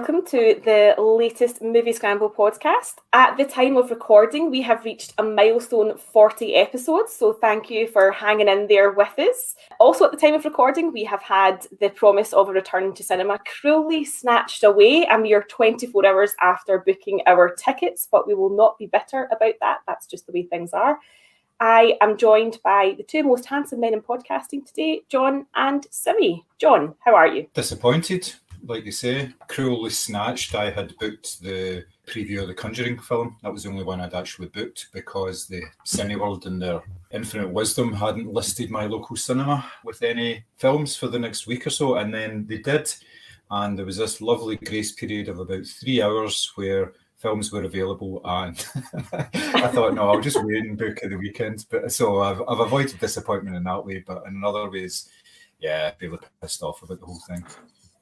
welcome to the latest Moviescramble podcast. At the time of recording, we have reached a milestone 40 episodes, so thank you for hanging in there with us. Also at the time of recording, we have had the promise of a return to cinema cruelly snatched away a mere 24 hours after booking our tickets, but we will not be bitter about that. That's just the way things are. I am joined by the two most handsome men in podcasting today, John and Simi. John, how are you? Disappointed, like you say. Cruelly snatched. I had booked the preview of the Conjuring film. That was the only one I'd actually booked because the Cineworld in their infinite wisdom hadn't listed my local cinema with any films for the next week or so, and then they did. And there was this lovely grace period of about 3 hours where films were available, and I thought, no, I'll just wait and book at the weekend. But so I've avoided disappointment in that way, but in other ways, yeah, really pissed off about the whole thing.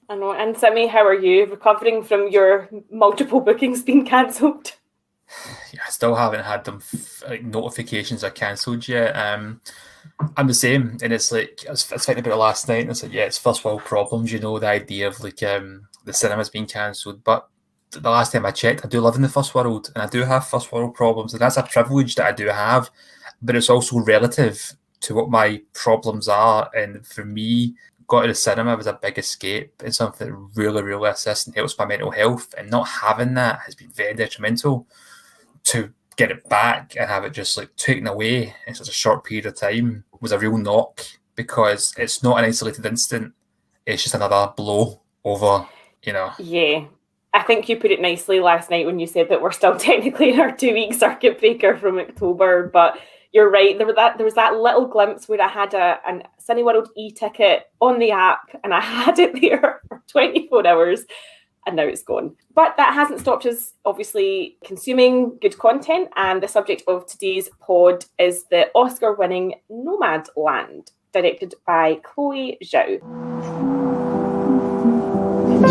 I know. And Simi, how are you? Recovering from your multiple bookings being cancelled? Yeah, I still haven't had them notifications are cancelled yet. I'm the same, and it's like I was thinking about it last night, and it's like, yeah, it's first world problems. You know, the idea of like the cinema's being cancelled, but the last time I checked, I do live in the first world, and I do have first world problems, and that's a privilege that I do have, but it's also relative to what my problems are. And for me, going to the cinema was a big escape and something that really, really assists and helps my mental health, and not having that has been very detrimental. To get it back and have it just like taken away in such a short period of time was a real knock, because it's not an isolated incident, it's just another blow over, you know. Yeah. I think you put it nicely last night when you said that we're still technically in our 2-week circuit breaker from October, but you're right. There was that little glimpse where I had a Cineworld e-ticket on the app, and I had it there for 24 hours, and now it's gone. But that hasn't stopped us, obviously, consuming good content, and the subject of today's pod is the Oscar-winning Nomadland, directed by Chloe Zhao.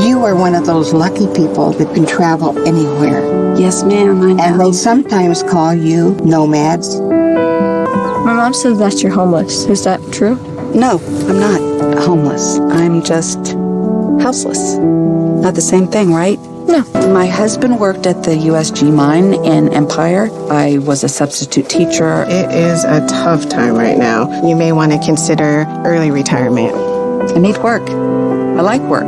You are one of those lucky people that can travel anywhere. Yes, ma'am, I know. And they sometimes call you nomads. My mom says that you're homeless. Is that true? No, I'm not homeless. I'm just houseless. Not the same thing, right? No. My husband worked at the USG mine in Empire. I was a substitute teacher. It is a tough time right now. You may want to consider early retirement. I need work. I like work.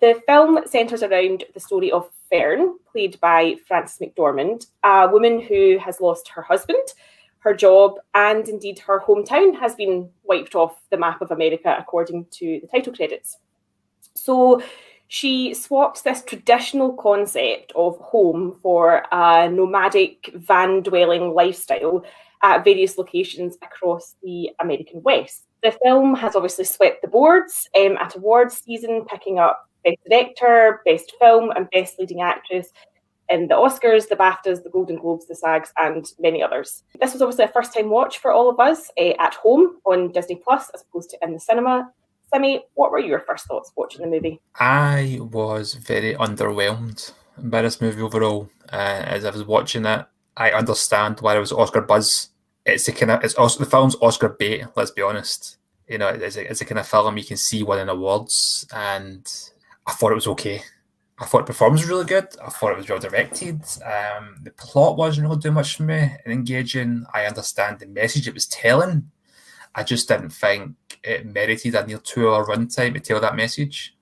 The film centres around the story of Fern, played by Frances McDormand, a woman who has lost her husband, her job, and indeed her hometown has been wiped off the map of America, according to the title credits. So she swaps this traditional concept of home for a nomadic van-dwelling lifestyle at various locations across the American West. The film has obviously swept the boards at awards season, picking up Best Director, Best Film, and Best Leading Actress in the Oscars, the BAFTAs, the Golden Globes, the SAGs, and many others. This was obviously a first-time watch for all of us at home on Disney Plus, as opposed to in the cinema. Simi, what were your first thoughts watching the movie? I was very underwhelmed by this movie overall. As I was watching it, I understand why there was Oscar buzz. The film's Oscar bait. Let's be honest. You know, it's a kind of film you can see winning awards, and I thought it was okay. I thought the performance was really good. I thought it was well directed. The plot wasn't really doing much for me and engaging. I understand the message it was telling. I just didn't think it merited a near 2-hour runtime to tell that message.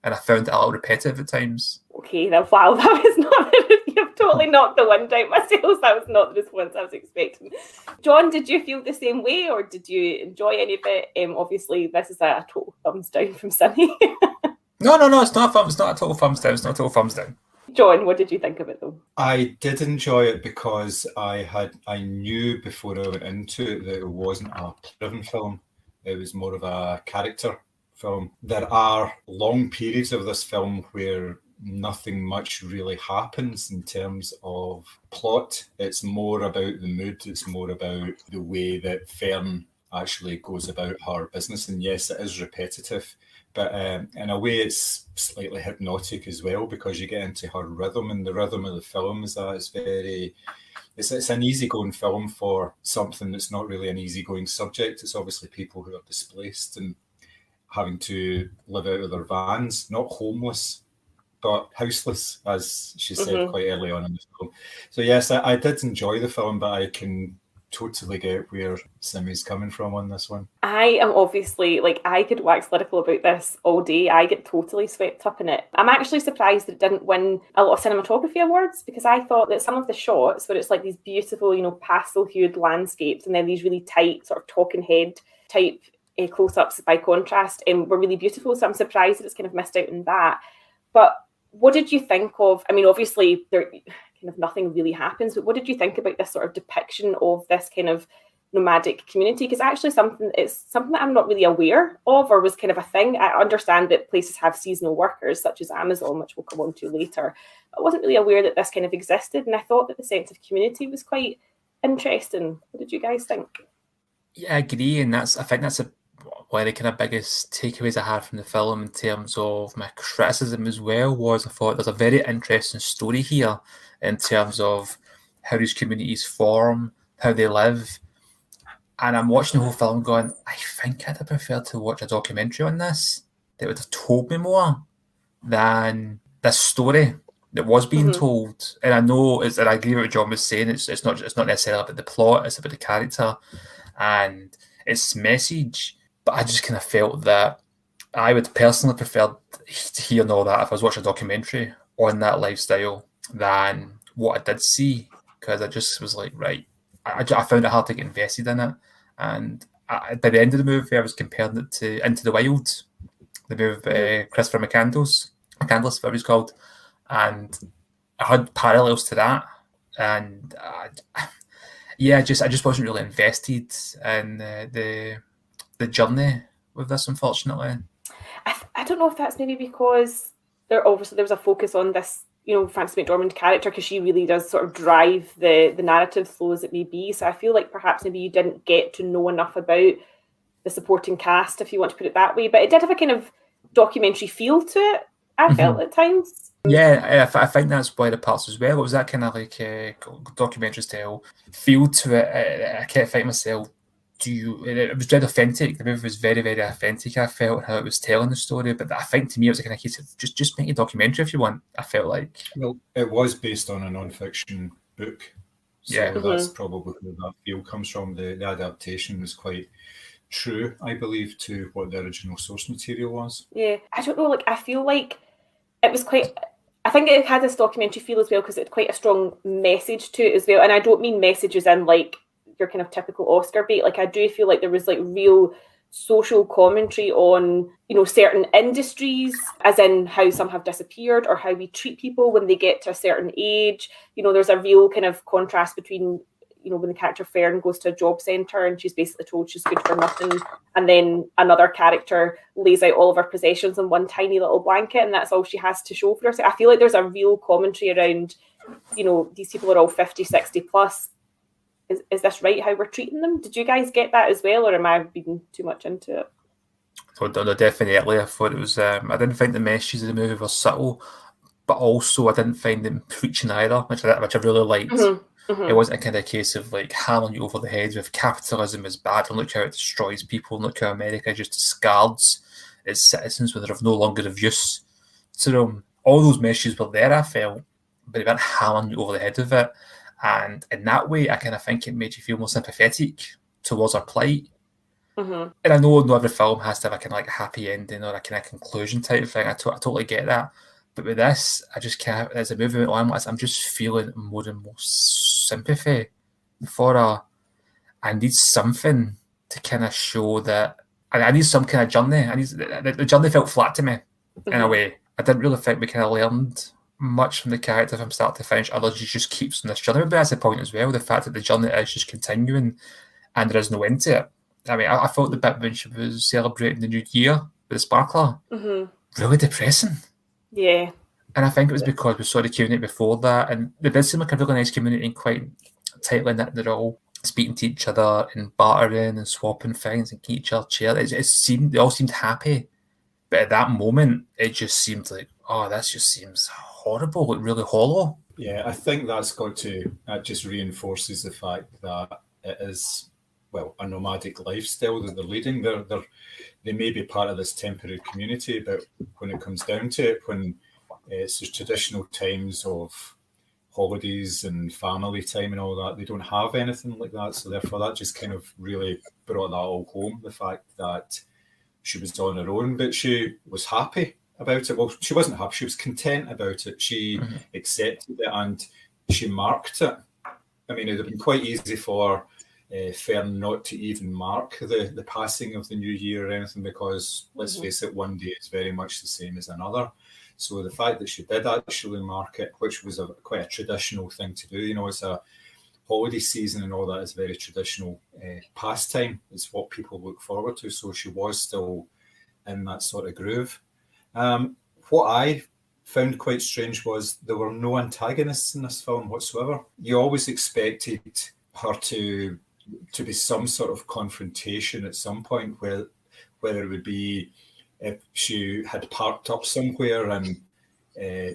And I found it a little repetitive at times. Okay, now wow, that was not... You've totally knocked the wind out my sails. That was not the response I was expecting. John, did you feel the same way, or did you enjoy any of it? Obviously, this is a total thumbs down from Simi. No, it's not a total thumbs down. It's not a total thumbs down. John, what did you think of it, though? I did enjoy it because I knew before I went into it that it wasn't a plot-driven film. It was more of a character film. There are long periods of this film where nothing much really happens in terms of plot. It's more about the mood. It's more about the way that Fern actually goes about her business. And yes, it is repetitive, but in a way it's slightly hypnotic as well, because you get into her rhythm, and the rhythm of the film is that it's an easygoing film for something that's not really an easygoing subject. It's obviously people who are displaced, and having to live out of their vans, not homeless, but houseless, as she said quite early on in the film. So yes, I did enjoy the film, but I can totally get where Simi's coming from on this one. I am obviously, like, I could wax lyrical about this all day. I get totally swept up in it. I'm actually surprised that it didn't win a lot of cinematography awards, because I thought that some of the shots where it's like these beautiful, you know, pastel-hued landscapes and then these really tight sort of talking head type close-ups by contrast were really beautiful. So I'm surprised that it's kind of missed out on that. But what did you think of, I mean, obviously there kind of nothing really happens, but what did you think about this sort of depiction of this kind of nomadic community? Because actually it's something that I'm not really aware of, or was kind of a thing. I understand that places have seasonal workers such as Amazon, which we'll come on to later. I wasn't really aware that this kind of existed, and I thought that the sense of community was quite interesting. What did you guys think? Yeah, I agree, and I think that's one of the kind of biggest takeaways I had from the film in terms of my criticism as well. Was I thought there's a very interesting story here in terms of how these communities form, how they live. And I'm watching the whole film going, I think I'd have preferred to watch a documentary on this that would have told me more than this story that was being told. And I know, and I agree with what John was saying, it's not necessarily about the plot, it's about the character and its message. But I just kind of felt that I would personally prefer to hear all that if I was watching a documentary on that lifestyle than what I did see, because I just was like, right, I found it hard to get invested in it. And by the end of the movie, I was comparing it to Into the Wild, the movie Christopher McCandless, whatever he's called. And I had parallels to that. And I just wasn't really invested in the journey with this, unfortunately. I don't know if that's maybe because there was a focus on this, you know, Frances McDormand character, because she really does sort of drive the narrative flow as it may be. So I feel like perhaps maybe you didn't get to know enough about the supporting cast, if you want to put it that way. But it did have a kind of documentary feel to it, I felt at times. Yeah, I think that's one of the parts as well. It was that kind of like documentary style feel to it. I kept thinking myself, it was very authentic. The movie was very, very authentic. I felt how it was telling the story, but I think to me it was a kind of case of just make a documentary if you want. I felt like, well, it was based on a non-fiction book, so that's probably where that feel comes from. The adaptation was quite true, I believe, to what the original source material was. Yeah, I don't know. Like, I feel like it was quite. I think it had this documentary feel as well because it had quite a strong message to it as well. And I don't mean messages in like your kind of typical Oscar bait. Like, I do feel like there was like real social commentary on, you know, certain industries, as in how some have disappeared or how we treat people when they get to a certain age. You know, there's a real kind of contrast between, you know, when the character Fern goes to a job centre and she's basically told she's good for nothing, and then another character lays out all of her possessions in one tiny little blanket and that's all she has to show for herself. I feel like there's a real commentary around, you know, these people are all 50, 60 plus. Is this right how we're treating them? Did you guys get that as well, or am I being too much into it? So no, definitely. I thought it was. I didn't think the messages of the movie were subtle, but also I didn't find them preaching either, which I really liked. It wasn't a kind of case of like hammering you over the head with capitalism is bad and look how it destroys people and look how America just discards its citizens when they're of no longer of use to them. All those messages were there, I felt, but they weren't hammering you over the head with it. And in that way, I kind of think it made you feel more sympathetic towards our plight. And I know not every film has to have a kind of like happy ending or a kind of conclusion type of thing. I totally get that. But with this, I just can't, as a movie onwards, I'm just feeling more and more sympathy for her. I need something to kind of show that, I need some kind of journey. The journey felt flat to me in a way. I didn't really think we kind of learned much from the character from start to finish, other than she just keeps on this journey. But that's the point as well, the fact that the journey is just continuing and there is no end to it. I mean, I felt the bit when she was celebrating the new year with the sparkler really depressing. Yeah. And I think it was because we saw the community before that, and they did seem like a really nice community and quite tightly knit. They're all speaking to each other and bartering and swapping things and keeping each other cheer. They all seemed happy. But at that moment, it just seemed like, oh, this just seems horrible, like really hollow. Yeah, I think that just reinforces the fact that it is a nomadic lifestyle that they're leading. They may be part of this temporary community, but when it comes down to it, when it's the traditional times of holidays and family time and all that, they don't have anything like that. So therefore that just kind of really brought that all home, the fact that she was on her own, but she was happy about it. Well, she wasn't happy, she was content about it. She accepted it and she marked it. I mean, it would have been quite easy for Fern not to even mark the passing of the new year or anything, because let's face it, one day is very much the same as another. So the fact that she did actually mark it, which was quite a traditional thing to do, you know, it's a holiday season and all that is very traditional pastime. It's what people look forward to. So she was still in that sort of groove. What I found quite strange was there were no antagonists in this film whatsoever. You always expected her to be some sort of confrontation at some point, whether it would be if she had parked up somewhere and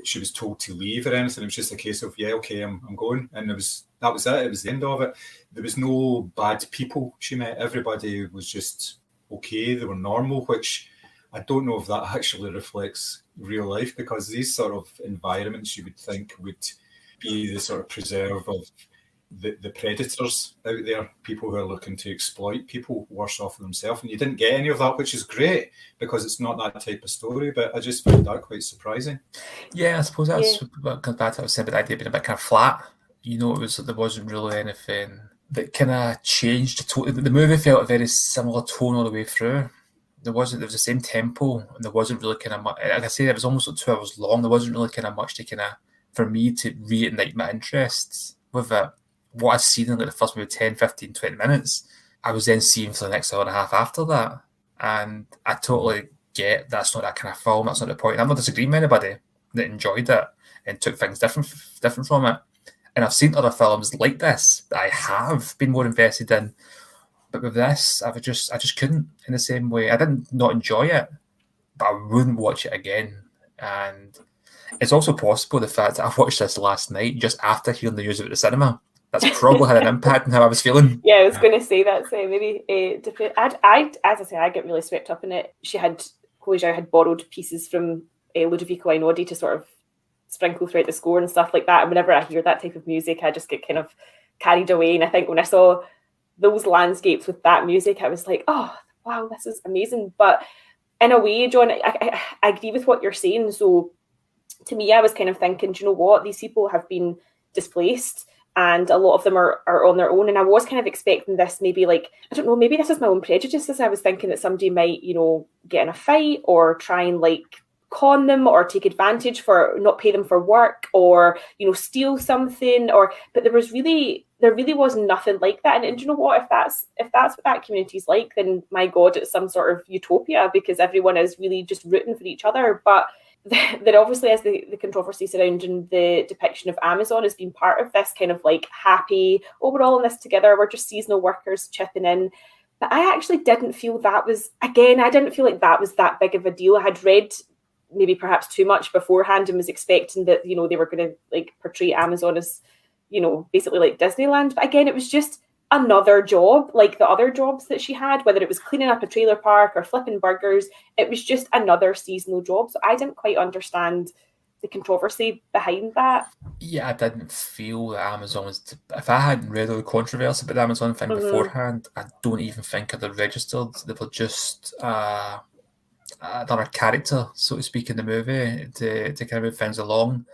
she was told to leave or anything. It was just a case of, yeah, okay, I'm going. And that was it. It was the end of it. There was no bad people she met. Everybody was just okay. They were normal, which I don't know if that actually reflects real life, because these sort of environments you would think would be the sort of preserve of the predators out there, people who are looking to exploit people worse off for themselves. And you didn't get any of that, which is great, because it's not that type of story, but I just found that quite surprising. Yeah, I suppose that's what comes back to what I was saying about the idea being a bit kind of flat. You know, there wasn't really anything that kind of changed. The movie felt a very similar tone all the way through. There was the same tempo, and there wasn't really kind of much. Like I say, it was almost like 2 hours long. There wasn't really kind of much to kind of, for me, to reignite my interests with it. What I'd seen in like the first maybe 10, 15, 20 minutes, I was then seeing for the next hour and a half after that. And I totally get that's not that kind of film, that's not the point. I'm not disagreeing with anybody that enjoyed it and took things different from it. And I've seen other films like this that I have been more invested in. But with this, I just couldn't in the same way. I didn't not enjoy it, but I wouldn't watch it again. And it's also possible the fact that I watched this last night just after hearing the news of it at the cinema. That's probably had an impact on how I was feeling. Yeah, I was going to say that's maybe. I as I say, I get really swept up in it. Chloe Zhao had borrowed pieces from Ludovico Einaudi to sort of sprinkle throughout the score and stuff like that. And whenever I hear that type of music, I just get kind of carried away. And I think when I saw those landscapes with that music, I was like, oh, wow, this is amazing. But in a way, John, I agree with what you're saying. So to me, I was kind of thinking, do you know what? These people have been displaced, and a lot of them are on their own. And I was kind of expecting this, maybe like, I don't know, maybe this is my own prejudices. I was thinking that somebody might, you know, get in a fight or try and like con them or take advantage for not pay them for work or, you know, steal something, but there really was nothing like that. And do you know what, if that's what that community's like, then my God, it's some sort of utopia, because everyone is really just rooting for each other. But there obviously is the controversy surrounding the depiction of Amazon as being part of this kind of like happy, oh, we're all in this together, we're just seasonal workers chipping in. But I actually didn't feel that was, again, I didn't feel like that was that big of a deal. I had read maybe perhaps too much beforehand and was expecting that, you know, they were going to like portray Amazon as, you know, basically like Disneyland. But again, it was just another job like the other jobs that she had, whether it was cleaning up a trailer park or flipping burgers. It was just another seasonal job. So I didn't quite understand the controversy behind that. Yeah, I didn't feel that Amazon was... If I hadn't read all the controversy about the Amazon thing beforehand, I don't even think I'd have registered. They were just another character, so to speak, in the movie to kind of move things along.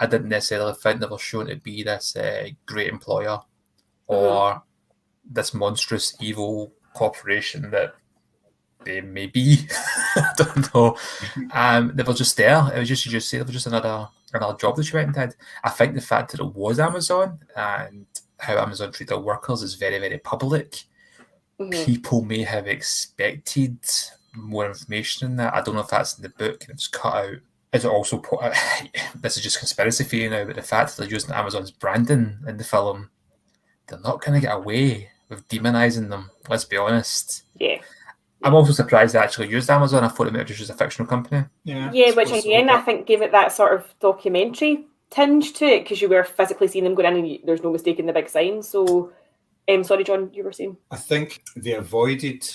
I didn't necessarily think they were shown to be this great employer or this monstrous evil corporation that they may be. I don't know. They were just there. It was just, you just say, they were just another job that she went and did. I think the fact that it was Amazon and how Amazon treat their workers is very, very public. People may have expected more information than that. I don't know if that's in the book and it was cut out. Is it also put out? This is just conspiracy theory now, but the fact that they're using Amazon's branding in the film, they're not going to get away with demonising them, let's be honest. Yeah. I'm also surprised they actually used Amazon. I thought it might have just used a fictional company. Yeah, which again, I think gave it that sort of documentary tinge to it, because you were physically seeing them going in and there's no mistaking the big sign. So Sorry, John, you were saying. I think they avoided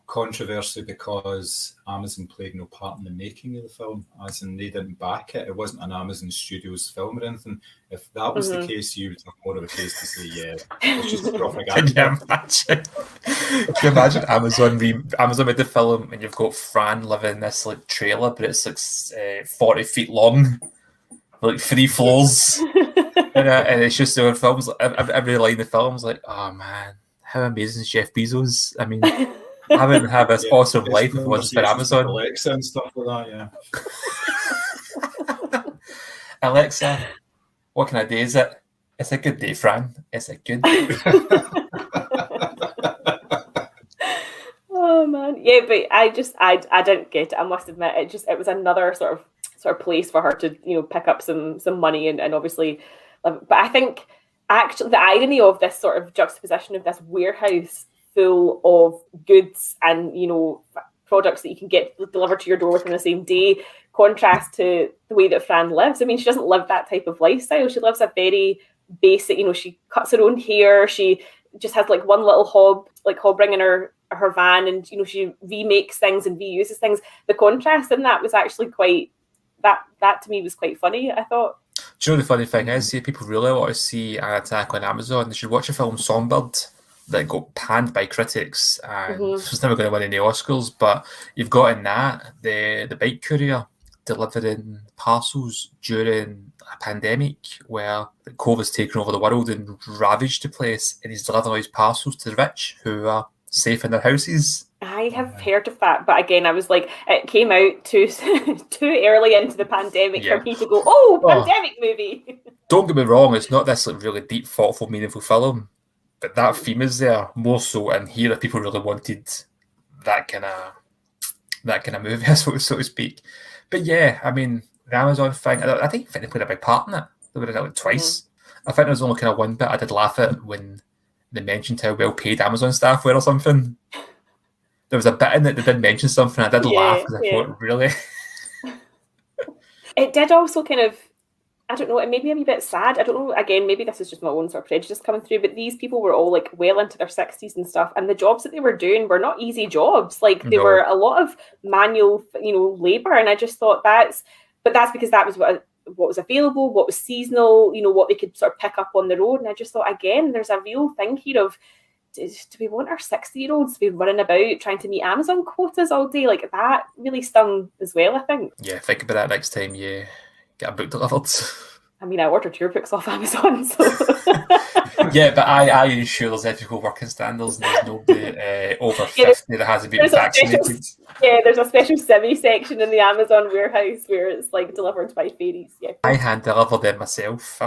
controversy because Amazon played no part in the making of the film, as in they didn't back it. It wasn't an Amazon Studios film or anything. If that was the case, you would have more of a case to say, yeah, it's just propaganda. Can you imagine? Can you imagine Amazon made the film and you've got Fran living in this like trailer, but it's like 40 feet long, like 3 floors, and it's just their films. Every line of the film's like, oh man, how amazing is Jeff Bezos? I mean, I wouldn't have this awesome life if it wasn't for Amazon. Alexa and stuff like that, yeah. Alexa, what kind of day is it? It's a good day, Fran. It's a good day. Oh man, yeah, but I didn't get it. I must admit, it was another sort of place for her to pick up some money and obviously, but I think actually the irony of this sort of juxtaposition of this warehouse full of goods and products that you can get delivered to your door within the same day contrast to the way that Fran lives. I mean, she doesn't live that type of lifestyle. She lives a very basic, she cuts her own hair, she just has like one little hob ring in her van, and she remakes things and reuses things. The contrast in that was actually quite that to me was quite funny, I thought. Do you know the funny thing is, see, people really want to see an attack on Amazon, they should watch a film Songbird that got panned by critics and was never going to win any Oscars, but you've got in that the bike courier delivering parcels during a pandemic where COVID's taken over the world and ravaged the place, and he's delivering his parcels to the rich who are safe in their houses. I have heard of that, but again, I was like, it came out too early into the pandemic for me to go, pandemic movie. Don't get me wrong, it's not this like really deep, thoughtful, meaningful film, but that theme is there more so in here if people really wanted that kind of movie, so to speak. But yeah, I mean, the Amazon thing, I think they played a big part in it. They were in it like twice. I think there was only kind of one bit I did laugh at when they mentioned how well paid Amazon staff were or something. There was a bit in it that did mention something. I did laugh because I thought, really? It did also kind of, I don't know, it made me a wee bit sad. I don't know, again, maybe this is just my own sort of prejudice coming through, but these people were all like well into their 60s and stuff, and the jobs that they were doing were not easy jobs. Like they were a lot of manual, labour, and I just thought that's because that was what was available, what was seasonal, what they could sort of pick up on the road. And I just thought, again, there's a real thing here of, do we want our 60-year-olds to be running about trying to meet Amazon quotas all day? Like that really stung as well, I think. Yeah, think about that next time you get a book delivered. I mean, I ordered your books off Amazon, so... Yeah, but I ensure there's ethical working standards and there's nobody over 50 that hasn't been vaccinated. There's a special semi-section in the Amazon warehouse where it's like delivered by fairies. Yeah. I hand delivered them myself.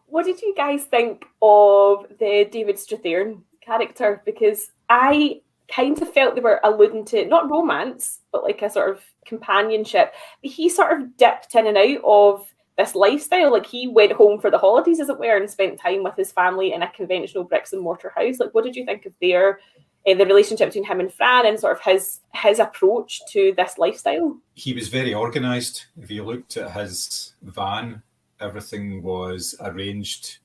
What did you guys think of the David Strathairn character? Because I kind of felt they were alluding to, not romance, but like a sort of companionship. He sort of dipped in and out of this lifestyle. Like he went home for the holidays, as it were, and spent time with his family in a conventional bricks and mortar house. Like, what did you think of the relationship between him and Fran and sort of his approach to this lifestyle? He was very organised. If you looked at his van, everything was arranged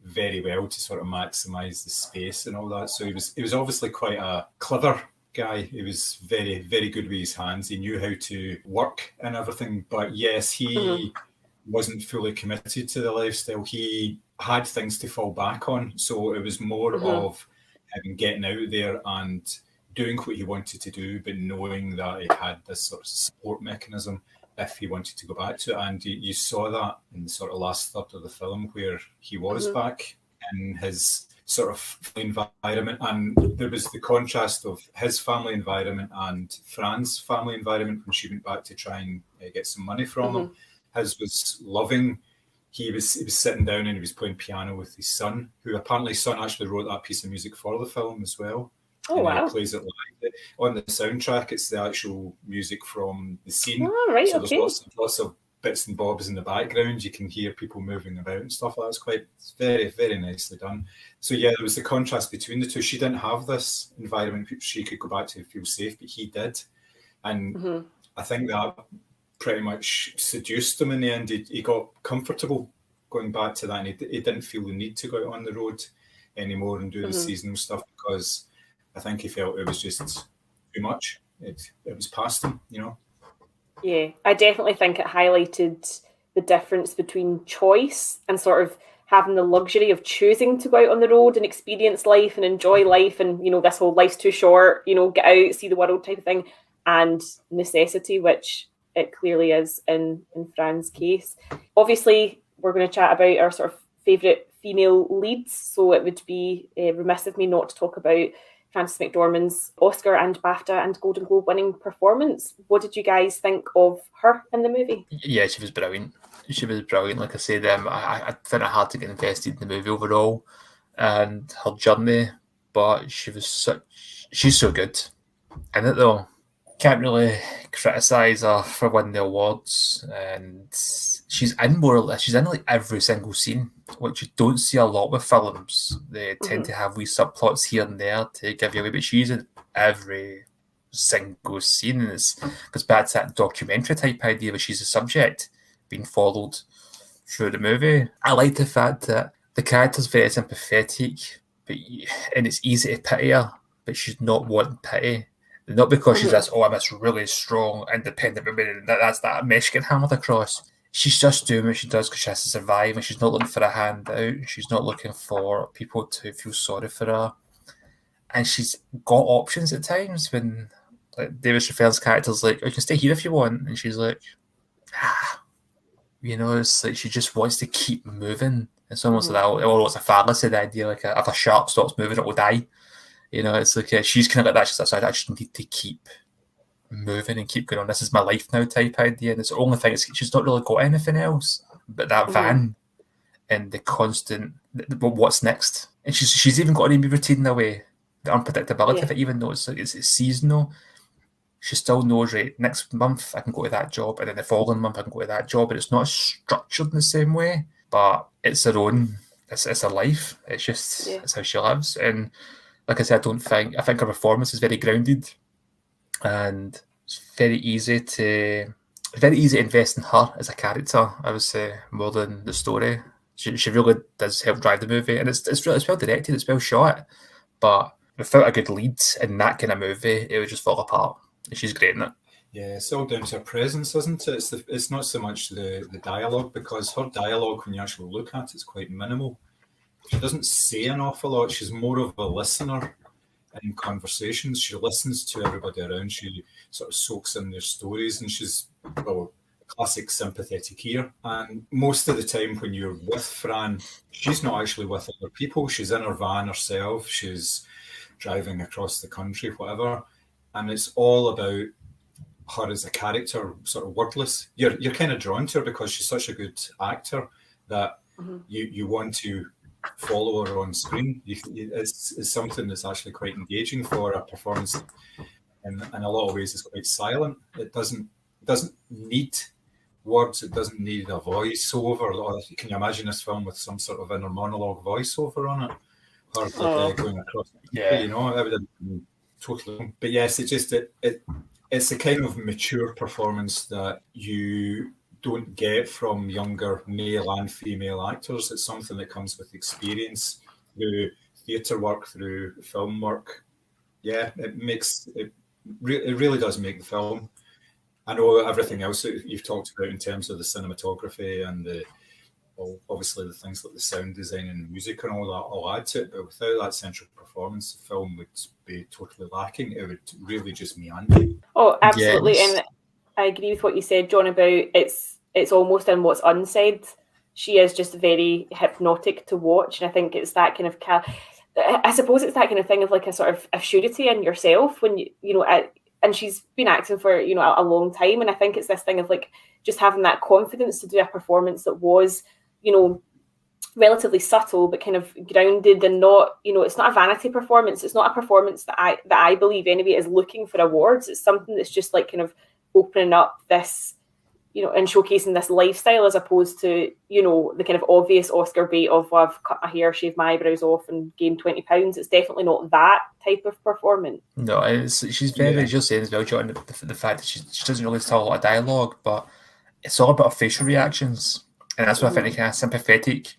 very well to sort of maximise the space and all that. So he was obviously quite a clever guy. He was very, very good with his hands. He knew how to work and everything. But yes, he wasn't fully committed to the lifestyle. He had things to fall back on. So it was more of him getting out there and doing what he wanted to do, but knowing that he had this sort of support mechanism if he wanted to go back to it. And you saw that in the sort of last third of the film where he was back in his sort of environment, and there was the contrast of his family environment and Fran's family environment when she went back to try and get some money from them. His was loving. He was sitting down and he was playing piano with his son, who apparently his son actually wrote that piece of music for the film as well. Oh, and wow. He plays it live. On the soundtrack, it's the actual music from the scene. Oh, right, so okay. There's lots of bits and bobs in the background. You can hear people moving about and stuff. It's very, very nicely done. So yeah, there was the contrast between the two. She didn't have this environment she could go back to and feel safe, but he did. And I think that pretty much seduced him in the end. He got comfortable going back to that, and he didn't feel the need to go out on the road anymore and do the seasonal stuff, because I think he felt it was just too much. It was past him, you know. Yeah, I definitely think it highlighted the difference between choice and sort of having the luxury of choosing to go out on the road and experience life and enjoy life, and, you know, this whole life's too short, you know, get out, see the world type of thing, and necessity, which it clearly is in Fran's case. Obviously, we're going to chat about our sort of favourite female leads, so it would be remiss of me not to talk about Frances McDormand's Oscar and BAFTA and Golden Globe winning performance. What did you guys think of her in the movie? Yeah, she was brilliant. She was brilliant. Like I said, I found it hard to get invested in the movie overall and her journey, but she's so good in it though. Can't really criticise her for winning the awards, and she's in like every single scene, which you don't see a lot with films. They tend to have wee subplots here and there to give you away, but she's in every single scene, and it goes back to that documentary type idea where she's a subject being followed through the movie. I like the fact that the character's very sympathetic, and it's easy to pity her, but she's not wanting pity. Not because she's I'm this really strong, independent woman, and that's that message getting hammered across. She's just doing what she does because she has to survive, and she's not looking for a handout. She's not looking for people to feel sorry for her. And she's got options at times when, like, David Strathairn's character's like, you can stay here if you want. And she's like, you know, it's like she just wants to keep moving. It's almost like that, it's a fallacy, the idea, like if a shark stops moving, it will die. You know, it's like she's kind of like that. She's like, I just need to keep moving and keep going on. This is my life now type idea. And it's the only thing, she's not really got anything else but that van and the constant, what's next. And she's even got a new routine in a way, the unpredictability of it, even though it's seasonal. She still knows, right, next month I can go to that job, and then the following month I can go to that job. And it's not structured in the same way, but it's her own, it's her life. It's just, it's how she lives. And like I said, I think her performance is very grounded, and it's very easy to invest in her as a character, I would say, more than the story. She really does help drive the movie, and it's well directed, it's well shot, but without a good lead in that kind of movie, it would just fall apart. And she's great in it. Yeah, it's all down to her presence, isn't it? It's not so much the dialogue, because her dialogue, when you actually look at it, is quite minimal. She doesn't say an awful lot. She's more of a listener in conversations. She listens to everybody around. She sort of soaks in their stories, and she's, classic sympathetic ear. And most of the time when you're with Fran, she's not actually with other people. She's in her van herself. She's driving across the country, whatever. And it's all about her as a character, sort of wordless. You're kind of drawn to her because she's such a good actor that you want to follow her on screen. It's something that's actually quite engaging for a performance. In a lot of ways, it's quite silent. It doesn't need words. It doesn't need a voiceover. Or can you imagine this film with some sort of inner monologue voiceover on it? Or going across, you know, that would have been totally. But yes, it's a kind of mature performance that you don't get from younger male and female actors. It's something that comes with experience through theatre work, through film work. Yeah, it really does make the film. I know everything else that you've talked about in terms of the cinematography and obviously the things like the sound design and the music and all that all add to it, but without that central performance, the film would be totally lacking. It would really just meander. Oh, absolutely. Yes. And I agree with what you said, John, about it's almost in what's unsaid. She is just very hypnotic to watch, and I think it's that kind of I suppose it's that kind of thing of like a sort of a surety in yourself when you know, and she's been acting for, you know, a long time, and I think it's this thing of like just having that confidence to do a performance that was, you know, relatively subtle but kind of grounded and not, you know, it's not a vanity performance. It's not a performance that I believe anyway is looking for awards. It's something that's just like kind of opening up this, you know, and showcasing this lifestyle as opposed to, you know, the kind of obvious Oscar bait of, well, I've cut my hair, shaved my eyebrows off and gained 20 pounds. It's definitely not that type of performance. No, she's very, as you're saying as well, John, the fact that she doesn't really tell a lot of dialogue, but it's all about facial reactions. And that's where I think the kind of sympathetic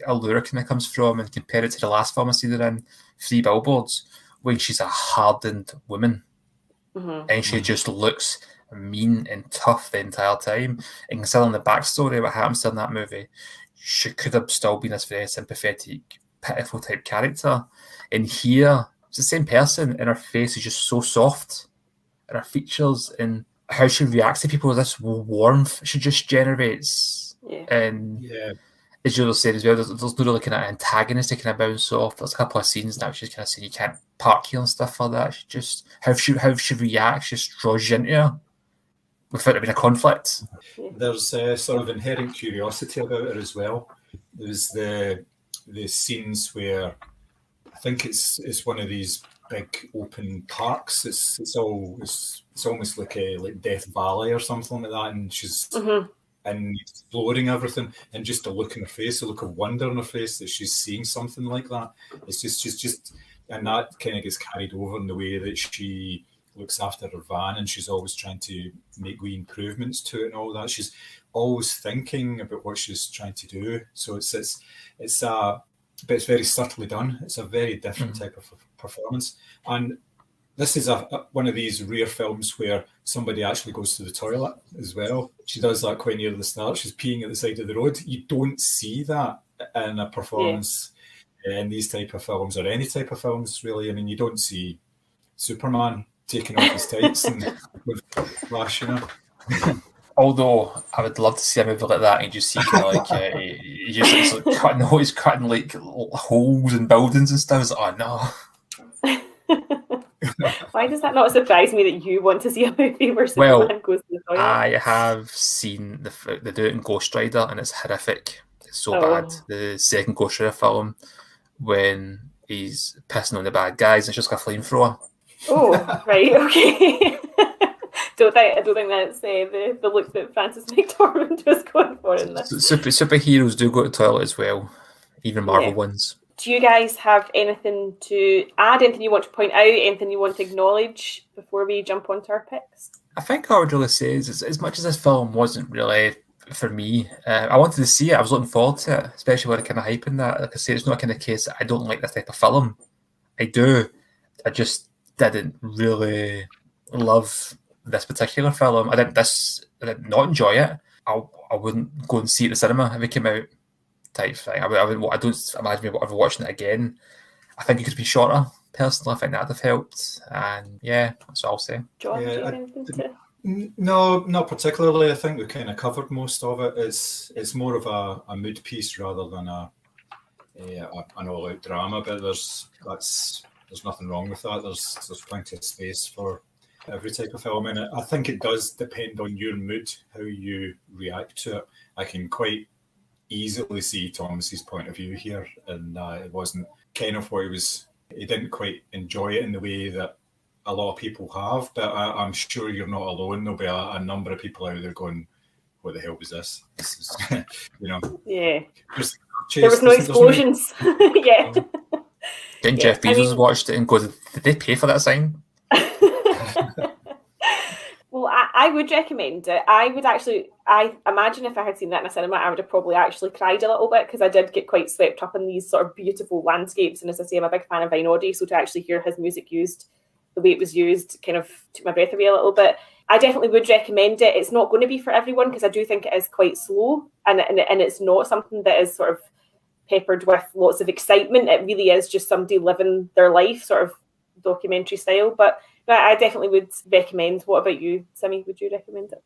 allure kind of comes from, and compare it to the last film I see her in, Three Billboards, when she's a hardened woman. And she just looks mean and tough the entire time. And considering the backstory, what happens to her in that movie, she could have still been this very sympathetic, pitiful type character. And here, it's the same person, and her face is just so soft, and her features and how she reacts to people, this warmth she just generates. And as you said as well, there's no really kind of antagonist to kind of bounce off. There's a couple of scenes now she's kind of saying you can't park here and stuff like that. She just how she reacts just draws you into her without there being a conflict. There's sort of inherent curiosity about her as well. There's the scenes where I think it's one of these big open parks. It's almost like Death Valley or something like that, and she's and exploring everything, and just the look in her face, the look of wonder in her face that she's seeing something like that. It's just and that kind of gets carried over in the way that she looks after her van, and she's always trying to make wee improvements to it and all that. She's always thinking about what she's trying to do. So but it's very subtly done. It's a very different type of performance, and this is one of these rare films where somebody actually goes to the toilet as well. She does that quite near the start. She's peeing at the side of the road. You don't see that in a performance in these type of films, or any type of films, really. I mean, you don't see Superman taking off his tights and with flash, you know. Although I would love to see a movie like that, and just see kind of like he's cutting like holes in buildings and stuff. It's like, oh no. Why does that not surprise me that you want to see a movie where Superman goes to the toilet? I have seen they do it in Ghost Rider, and it's horrific. It's so bad. The second Ghost Rider film, when he's pissing on the bad guys, and it's just got a flamethrower. Oh, right, okay. I don't think that's the look that Frances McDormand was going for in this. Superheroes do go to the toilet as well, even Marvel ones. Do you guys have anything to add? Anything you want to point out? Anything you want to acknowledge before we jump onto our picks? I think all I would really say is, as much as this film wasn't really for me, I wanted to see it. I was looking forward to it, especially with the kind of hype in that. Like I say, it's not kind of case that I don't like this type of film. I do. I just didn't really love this particular film. I did not enjoy it. I wouldn't go and see it at the cinema if it came out. Type thing. I don't imagine me ever watching it again. I think it could be shorter. Personally, I think that'd have helped. And that's what I'll say. John, do you have anything to? No, not particularly. I think we kind of covered most of it. It's more of a mood piece rather than an all-out drama. But there's nothing wrong with that. There's plenty of space for every type of film in it. I think it does depend on your mood, how you react to it. I can quite easily see Thomas's point of view here, and it wasn't kind of what he didn't quite enjoy it in the way that a lot of people have, but I'm sure you're not alone. There'll be a number of people out there going, what the hell was this? This is, Yeah. There was no explosions. Yeah. Then Jeff Bezos watched it and goes, did they pay for that sign? Well, I would recommend it. I imagine if I had seen that in a cinema, I would have probably actually cried a little bit, because I did get quite swept up in these sort of beautiful landscapes. And as I say, I'm a big fan of Einaudi, so to actually hear his music used the way it was used kind of took my breath away a little bit. I definitely would recommend it. It's not going to be for everyone, because I do think it is quite slow, and it's not something that is sort of peppered with lots of excitement. It really is just somebody living their life, sort of documentary style. But I definitely would recommend. What about you, Simi? Would you recommend it?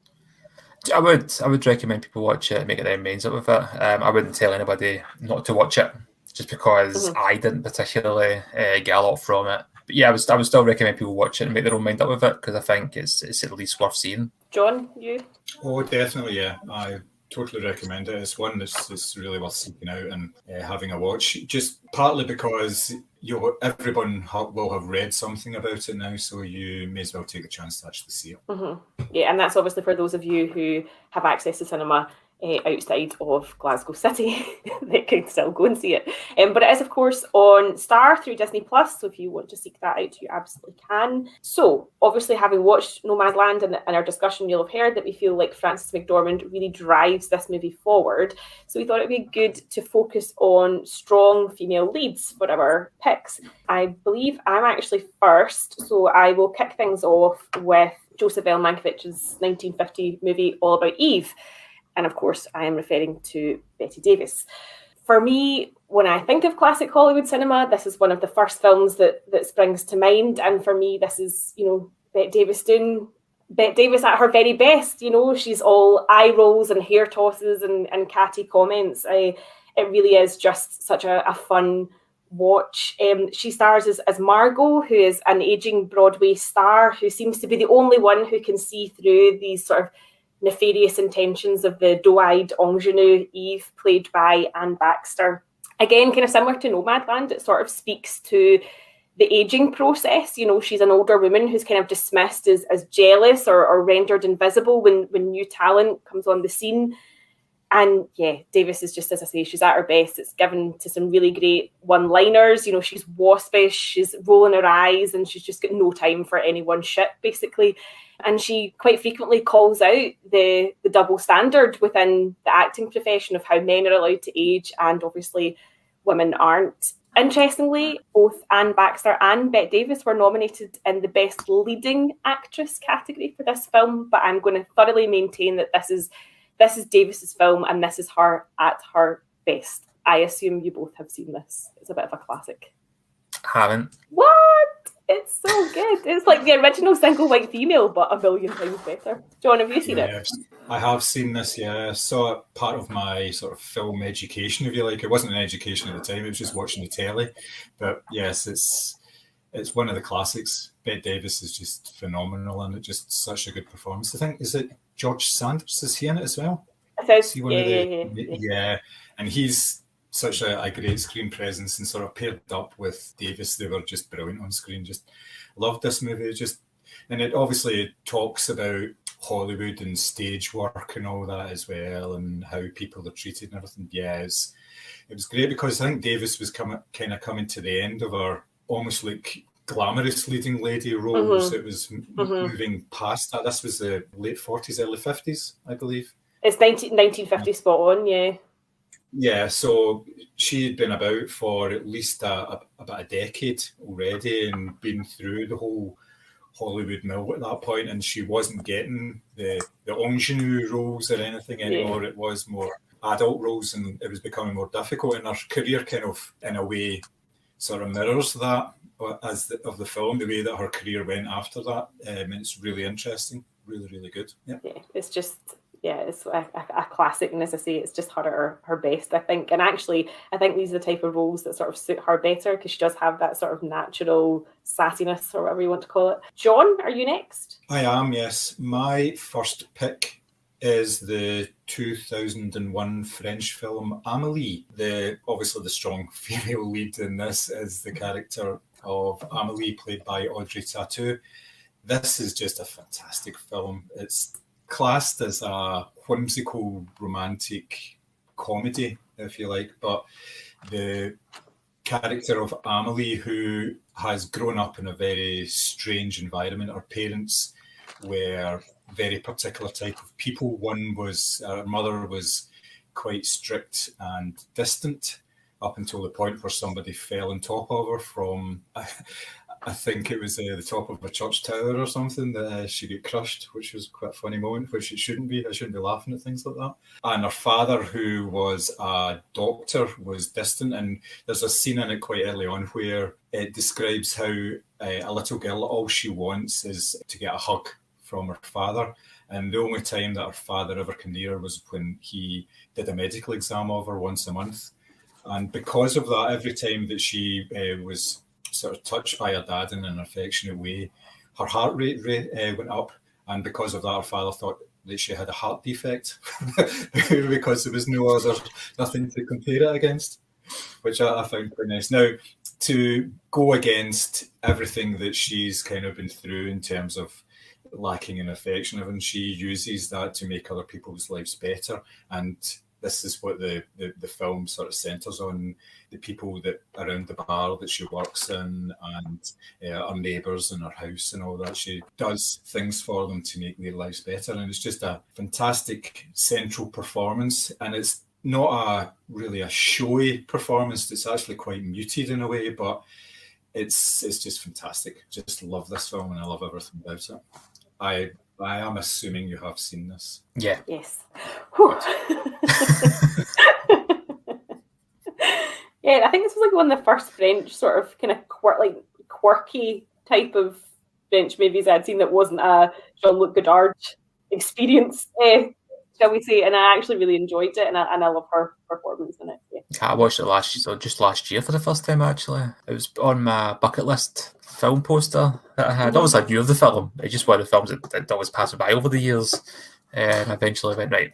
I would recommend people watch it and make their minds up with it. I wouldn't tell anybody not to watch it, just because I didn't particularly get a lot from it. But yeah, I would still recommend people watch it and make their own mind up with it, because I think it's at least worth seeing. John, you? Oh, definitely, yeah. I totally recommend it. It's one that's really worth seeking out and having a watch. Just partly because everyone will have read something about it now, so you may as well take a chance to actually see it. Yeah, and that's obviously for those of you who have access to cinema. outside of Glasgow City that can still go and see it. But it is, of course, on Star through Disney Plus, so if you want to seek that out, you absolutely can. So, obviously, having watched Nomadland and in our discussion, you'll have heard that we feel like Frances McDormand really drives this movie forward. So we thought it'd be good to focus on strong female leads for our picks. I believe I'm actually first, so I will kick things off with Joseph L. Mankiewicz's 1950 movie All About Eve. And of course, I am referring to Bette Davis. For me, when I think of classic Hollywood cinema, this is one of the first films that springs to mind. And for me, this is, Bette Davis doing Bette Davis at her very best. She's all eye rolls and hair tosses and catty comments. It really is just such a fun watch. She stars as Margot, who is an aging Broadway star who seems to be the only one who can see through these sort of nefarious intentions of the doe-eyed ingenue Eve, played by Anne Baxter. Again, kind of similar to Nomadland, it sort of speaks to the aging process. She's an older woman who's kind of dismissed as jealous or rendered invisible when new talent comes on the scene. And yeah, Davis is just, as I say, she's at her best. It's given to some really great one-liners. She's waspish, she's rolling her eyes, and she's just got no time for anyone's shit, basically. And she quite frequently calls out the double standard within the acting profession of how men are allowed to age and obviously women aren't. Interestingly, both Anne Baxter and Bette Davis were nominated in the Best Leading Actress category for this film, but I'm going to thoroughly maintain that this is Davis's film and this is her at her best. I assume you both have seen this. It's a bit of a classic. Haven't. What? It's so good. It's like the original Single White Female, but a million times better. John, have you seen it? I have seen this, yeah. I saw it part of my sort of film education, if you like. It wasn't an education at the time, it was just watching the telly. But yes, it's one of the classics. Bette Davis is just phenomenal and it's just such a good performance. I think, is it George Sanders? Is he in it as well? Yeah. And he's such a great screen presence, and sort of paired up with Davis, they were just brilliant on screen. Just loved this movie. And it obviously talks about Hollywood and stage work and all that as well, and how people are treated and everything. Yeah, it was great because I think Davis was coming to the end of her almost like glamorous leading lady roles. It was moving past that. This was the late 40s, early 50s, I believe. It's 1950 spot on, yeah. Yeah, so she had been about for at least about a decade already and been through the whole Hollywood mill at that point, and she wasn't getting the ingenue roles or anything anymore. It was more adult roles, and it was becoming more difficult, and her career kind of, in a way, sort of mirrors that of the film, the way that her career went after that. It's really interesting, really, really good. Yeah, it's just... Yeah, it's a classic, and as I say, it's just her at her best, I think. And actually, I think these are the type of roles that sort of suit her better because she does have that sort of natural sassiness, or whatever you want to call it. John, are you next? I am, yes. My first pick is the 2001 French film Amélie. Obviously, the strong female lead in this is the character of Amélie, played by Audrey Tautou. This is just a fantastic film. It's classed as a whimsical romantic comedy, if you like, but the character of Amélie, who has grown up in a very strange environment. Her parents were very particular type of people. Her mother was quite strict and distant up until the point where somebody fell on top of her from I think it was the top of a church tower or something that she got crushed, which was quite a funny moment, which it shouldn't be. I shouldn't be laughing at things like that. And her father, who was a doctor, was distant. And there's a scene in it quite early on where it describes how a little girl, all she wants is to get a hug from her father. And the only time that her father ever came near her was when he did a medical exam of her once a month. And because of that, every time that she was sort of touched by her dad in an affectionate way, her heart rate went up, and because of that her father thought that she had a heart defect because there was nothing to compare it against, which I found quite nice. Now, to go against everything that she's kind of been through in terms of lacking in affection, and she uses that to make other people's lives better. And this is what the film sort of centres on, the people that around the bar that she works in, and her neighbours in her house and all that. She does things for them to make their lives better, and it's just a fantastic central performance. And it's not really a showy performance. It's actually quite muted in a way, but it's just fantastic. Just love this film, and I love everything about it. I am assuming you have seen this. Yeah. Yes. Yeah, I think this was like one of the first French sort of kind of quirky type of French movies I'd seen that wasn't a Jean-Luc Godard experience, shall we say? And I actually really enjoyed it, and I love her performance in it. Yeah. I watched it just last year for the first time. Actually, it was on my bucket list film poster that I had. Obviously, I knew of the film. It's just one of the films that always passed by over the years, and eventually went right.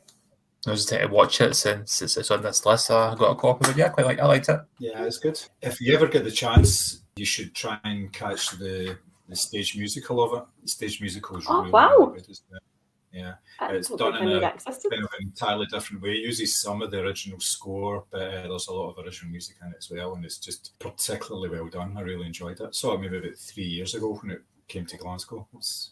I was to watch it since it's on this list. So I got a copy of it. Yeah, I liked it. Yeah, it's good. If you ever get the chance, you should try and catch the stage musical of it. The stage musical is really good, isn't it? Yeah, it's done in a kind of entirely different way. It uses some of the original score, but there's a lot of original music in it as well, and it's just particularly well done. I really enjoyed it. Saw it maybe about 3 years ago when it came to Glasgow. It's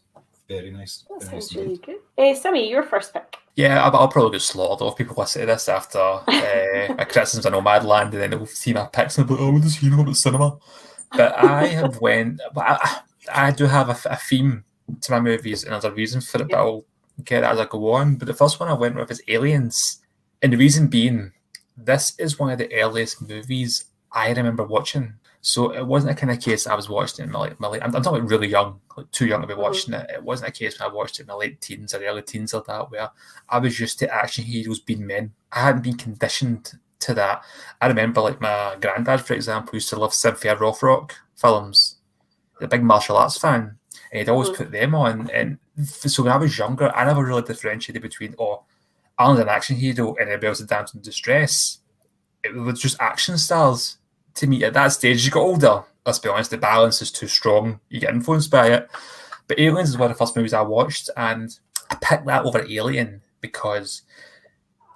very nice. That very sounds nice really good. Sammy, your first pick. Yeah, I'll probably get slaughtered if people listen to this after my criticisms of Nomadland, and then they'll see my picks and be like, oh, does he know about cinema? But I do have a theme to my movies, and there's a reason for it, but I'll get that as I go on. But the first one I went with is Aliens. And the reason being, this is one of the earliest movies I remember watching. So it wasn't a kind of case I was watching it in my late, I'm talking about really young, like too young to be watching it. It wasn't a case when I watched it in my late teens or early teens or that, where I was used to action heroes being men. I hadn't been conditioned to that. I remember like my granddad, for example, used to love Cynthia Rothrock films. He's a big martial arts fan. And he'd always put them on. And so when I was younger, I never really differentiated between, Arnold's an action hero and everybody else is damsel in distress. It was just action stars to me at that stage. As you got older, let's be honest, the balance is too strong. You get influenced by it. But Aliens is one of the first movies I watched, and I picked that over Alien because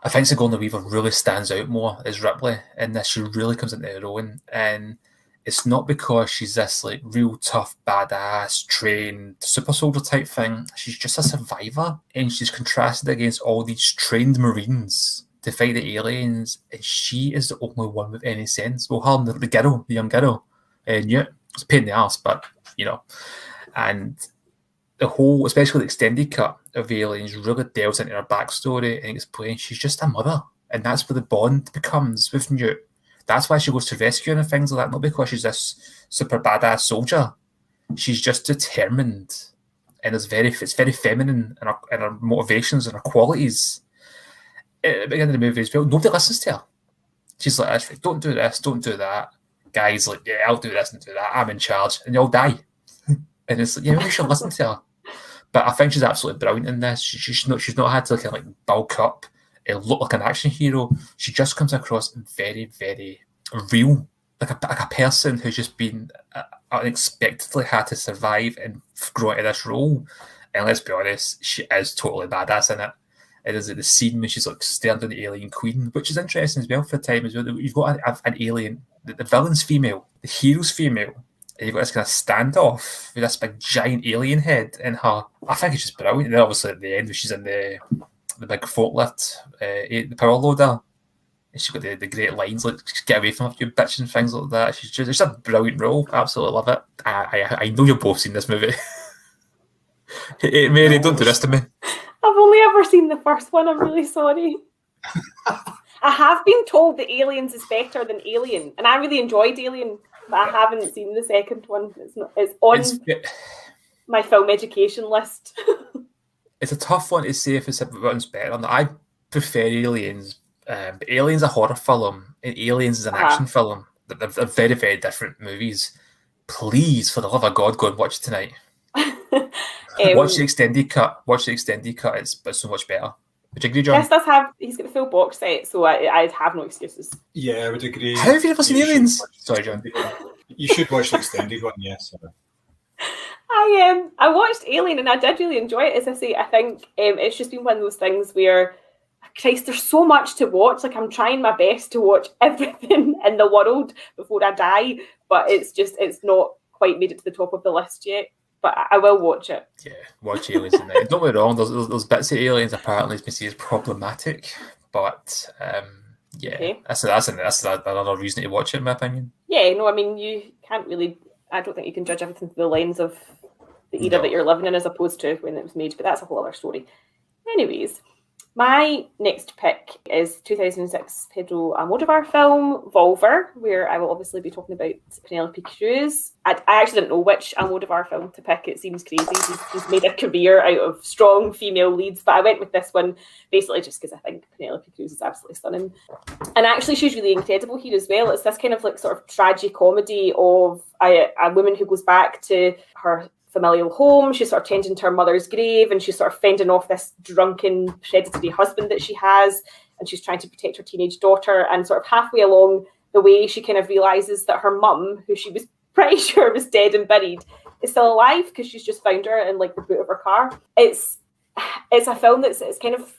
I think Sigourney Weaver really stands out more as Ripley in this. She really comes into her own. And it's not because she's this like real tough, badass, trained super soldier type thing. She's just a survivor, and she's contrasted against all these trained Marines to fight the aliens, and she is the only one with any sense. Well, her, the young girl, Newt, it's a pain in the arse, but and the whole, especially the extended cut of Aliens, really delves into her backstory and explains she's just a mother, and that's where the bond becomes with Newt. That's why she goes to rescue and things like that, not because she's this super badass soldier. She's just determined, and it's very feminine in her motivations and her qualities. At the beginning of the movie as well, nobody listens to her. She's like, don't do this, don't do that. Guys like, yeah, I'll do this and do that. I'm in charge, and they all die. And it's like, yeah, maybe you should listen to her. But I think she's absolutely brilliant in this. She's not had to kind of like bulk up and look like an action hero. She just comes across very, very real, like a person who's just been unexpectedly had to survive and grow into this role. And let's be honest, she is totally badass in it. It is like the scene when she's like staring at the alien queen, which is interesting as well for the time as well. You've got an alien, the villain's female, the hero's female, and you've got this kind of standoff with this big giant alien head in her. I think it's just brilliant. And then obviously at the end, when she's in the big forklift, the power loader, and she's got the great lines like "Get away from her, you bitch" and things like that. She's just a brilliant role. I absolutely love it. I know you've both seen this movie. Hey, Mary, don't do this to me. I've only ever seen the first one. I'm really sorry. I have been told that Aliens is better than Alien, and I really enjoyed Alien, but I haven't seen the second one. It's on my film education list. It's a tough one to say if it's one's better. I prefer Aliens. But Alien's a horror film, and Aliens is an action film. They're very, very different movies. Please, for the love of God, go and watch it tonight. Watch the extended cut. It's so much better. Would you agree, John? Yes, he's got the full box set, so I'd have no excuses. Yeah, I would agree. How have you never seen Aliens? Sorry, John. You should watch the extended one, yes. I watched Alien and I did really enjoy it. As I say, I think it's just been one of those things where, Christ, there's so much to watch. Like, I'm trying my best to watch everything in the world before I die, but it's not quite made it to the top of the list yet. But I will watch it. Yeah, watch Aliens tonight. Don't get me wrong, there's bits of Aliens apparently has been seen as problematic, but yeah, Okay. that's another reason to watch it, in my opinion. Yeah, no, I mean, you can't really, I don't think you can judge everything through the lens of the era that you're living in as opposed to when it was made, but that's a whole other story. Anyways, my next pick is 2006 Pedro Almodovar film, Volver, where I will obviously be talking about Penelope Cruz. I actually didn't know which Almodovar film to pick. It seems crazy. He's made a career out of strong female leads, but I went with this one basically just because I think Penelope Cruz is absolutely stunning. And actually, she's really incredible here as well. It's this kind of like sort of tragicomedy of a woman who goes back to her familial home. She's sort of tending to her mother's grave, and she's sort of fending off this drunken, predatory husband that she has, and she's trying to protect her teenage daughter. And sort of halfway along the way, she kind of realizes that her mum, who she was pretty sure was dead and buried, is still alive because she's just found her in like the boot of her car. It's a film it's kind of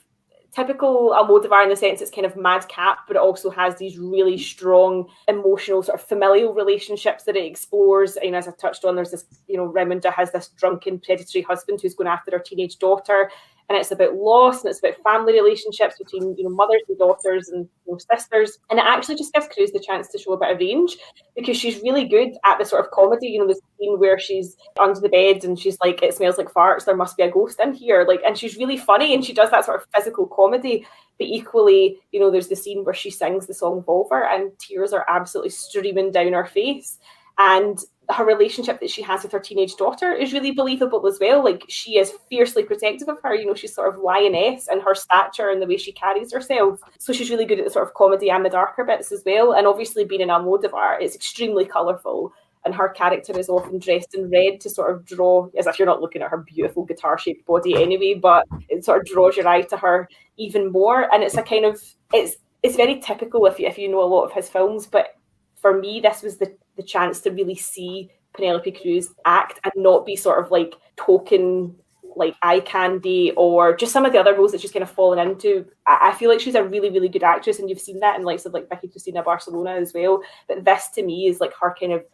typical Almodovar in the sense it's kind of madcap, but it also has these really strong emotional sort of familial relationships that it explores. And as I touched on, there's this, Raimonda has this drunken predatory husband who's going after her teenage daughter, and it's about loss and it's about family relationships between mothers and daughters and sisters. And it actually just gives Cruz the chance to show a bit of range because she's really good at the sort of comedy. The scene where she's under the bed and she's like, "It smells like farts. There must be a ghost in here." And she's really funny and she does that sort of physical comedy. But equally, there's the scene where she sings the song Volver and tears are absolutely streaming down her face. And her relationship that she has with her teenage daughter is really believable as well. Like, she is fiercely protective of her. She's sort of lioness in her stature and the way she carries herself. So she's really good at the sort of comedy and the darker bits as well. And obviously, being an Almodovar, it's extremely colourful. And her character is often dressed in red to sort of draw, as if you're not looking at her beautiful guitar-shaped body anyway, but it sort of draws your eye to her even more. And it's a kind of, it's very typical if you know a lot of his films, but for me, this was the chance to really see Penelope Cruz act and not be sort of like token, like eye candy or just some of the other roles that she's kind of fallen into. I feel like she's a really, really good actress, and you've seen that in likes of like Vicky Cristina Barcelona as well. But this to me is like her kind of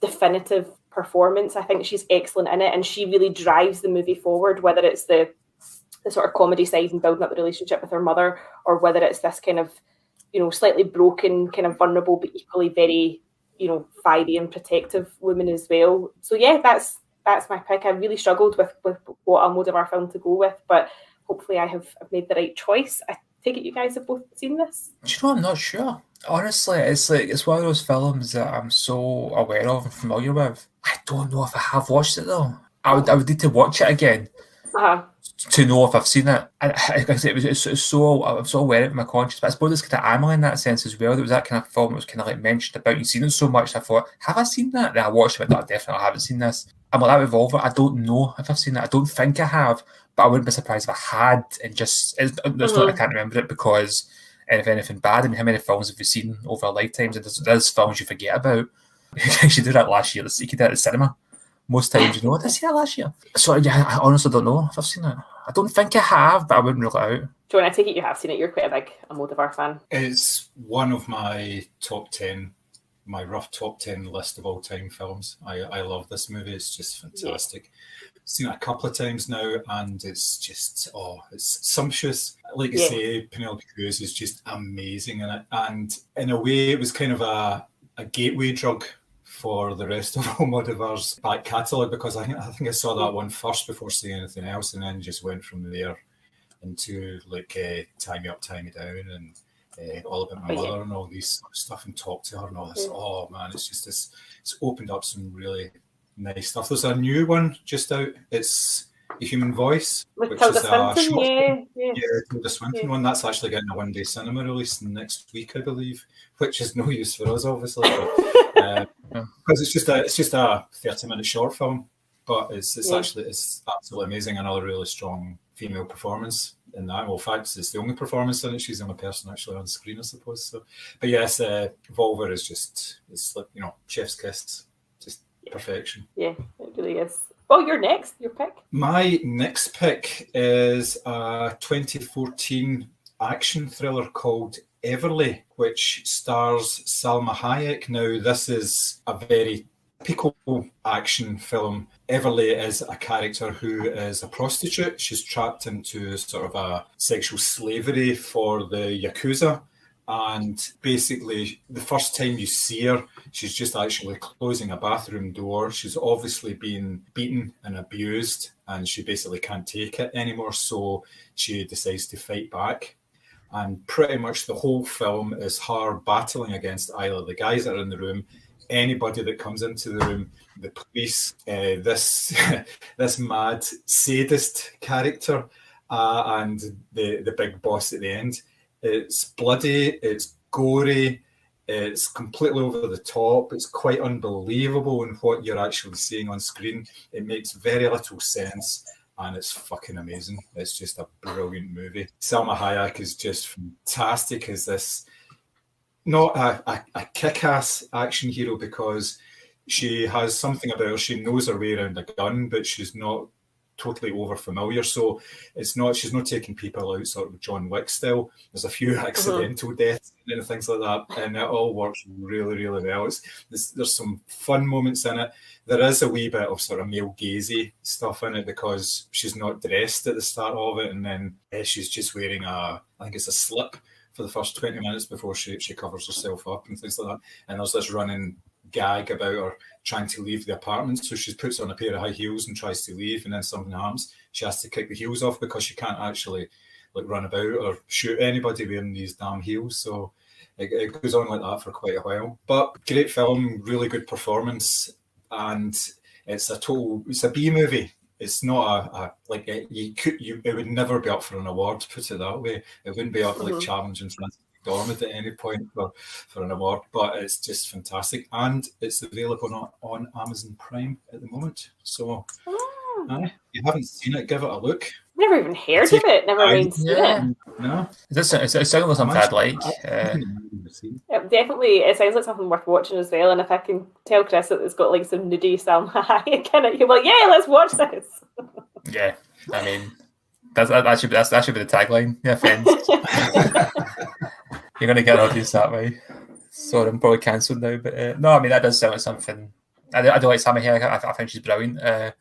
definitive performance. I think she's excellent in it, and she really drives the movie forward, whether it's the sort of comedy side and building up the relationship with her mother, or whether it's this kind of slightly broken, kind of vulnerable, but equally very, fiery and protective woman as well. So yeah, that's my pick. I really struggled with what Almodovar film to go with, but hopefully I've made the right choice. I take it you guys have both seen this? Do you know, I'm not sure. Honestly, it's one of those films that I'm so aware of and familiar with. I don't know if I have watched it though. I would need to watch it again. To know if I've seen it. And it's so I'm so aware of my conscience, but I suppose it's kind of Amelie in that sense as well. There was that kind of film that was kind of like mentioned about, you've seen it so much, I thought, have I seen that? Then I watched it, but I definitely haven't seen this. I'm like that with Volver, I don't know if I've seen it. I don't think I have, but I wouldn't be surprised if I had, and just it's not I can't remember it because if anything bad. I mean, how many films have you seen over our lifetimes? And there's films you forget about. You should do that last year. You could do that at the cinema. Most times, did I see that last year? So yeah, I honestly don't know if I've seen it. I don't think I have, but I wouldn't rule it out. John, I take it you have seen it. You're quite a big Almodovar fan. It's one of my top 10, my rough top 10 list of all-time films. I love this movie. It's just fantastic. Yeah. I've seen it a couple of times now, and it's just, it's sumptuous. Like you say, Penelope Cruz is just amazing in it. And in a way, it was kind of a gateway drug for the rest of Almodovar's back catalogue, because I think I saw that one first before seeing anything else, and then just went from there into like Tie Me Up, Tie Me Down, and All About My Mother and all these stuff, and Talk to Her and all this. Oh man, it's just this. It's opened up some really nice stuff. There's a new one just out. It's The Human Voice, with which Tilda is Swinton, Tilda Swinton one. That's actually getting a one-day cinema release next week, I believe, which is no use for us, obviously. Because it's just a 30-minute short film, but it's absolutely amazing. Another really strong female performance in that. Well, in fact, it's the only performance in it. She's the only person actually on screen, I suppose. So, but yes, Volver is it's like chef's kiss, just perfection. Yeah, it really is. Well, your pick. My next pick is a 2014 action thriller called Everly, which stars Salma Hayek. Now, this is a very typical action film. Everly is a character who is a prostitute. She's trapped into sort of a sexual slavery for the Yakuza. And basically, the first time you see her, she's just actually closing a bathroom door. She's obviously been beaten and abused, and she basically can't take it anymore. So she decides to fight back. And pretty much the whole film is her battling against either the guys that are in the room, anybody that comes into the room, the police, this this mad sadist character, and the big boss at the end. It's bloody, it's gory, it's completely over the top, it's quite unbelievable in what you're actually seeing on screen. It makes very little sense, and it's fucking amazing. It's just a brilliant movie. Salma Hayek is just fantastic as this, not a kick-ass action hero, because she has something about her. She knows her way around a gun, but she's not totally over familiar, so she's not taking people out sort of John Wick style. There's a few accidental deaths and things like that, and it all works really, really well. There's some fun moments in it. There is a wee bit of sort of male gazy stuff in it because she's not dressed at the start of it, and then she's just wearing I think it's a slip for the first 20 minutes before she covers herself up and things like that. And there's this running gag about her trying to leave the apartment, so she puts on a pair of high heels and tries to leave, and then something happens. She has to kick the heels off because she can't actually like run about or shoot anybody wearing these damn heels. So it goes on like that for quite a while. But great film, really good performance, and it's a B movie. It's not it would never be up for an award, put it that way. It wouldn't be up like challenging Frances McDormand at any point for an award, but it's just fantastic, and it's available on Amazon Prime at the moment. So if you haven't seen it, give it a look. Never even heard of it. Never mind seen it. No, it sounds like something I'd like. Yeah, definitely, it sounds like something worth watching as well. And if I can tell Chris that it's got like some nudie Salma Hayek in it, he'll be like, "Yeah, let's watch this." Yeah, I mean, that should be the tagline. Yeah, friends. You're going to get an audience that way. Sorry, I'm probably cancelled now. But no, I mean, that does sound like something. I do like Salma Hayek. I think she's brilliant. I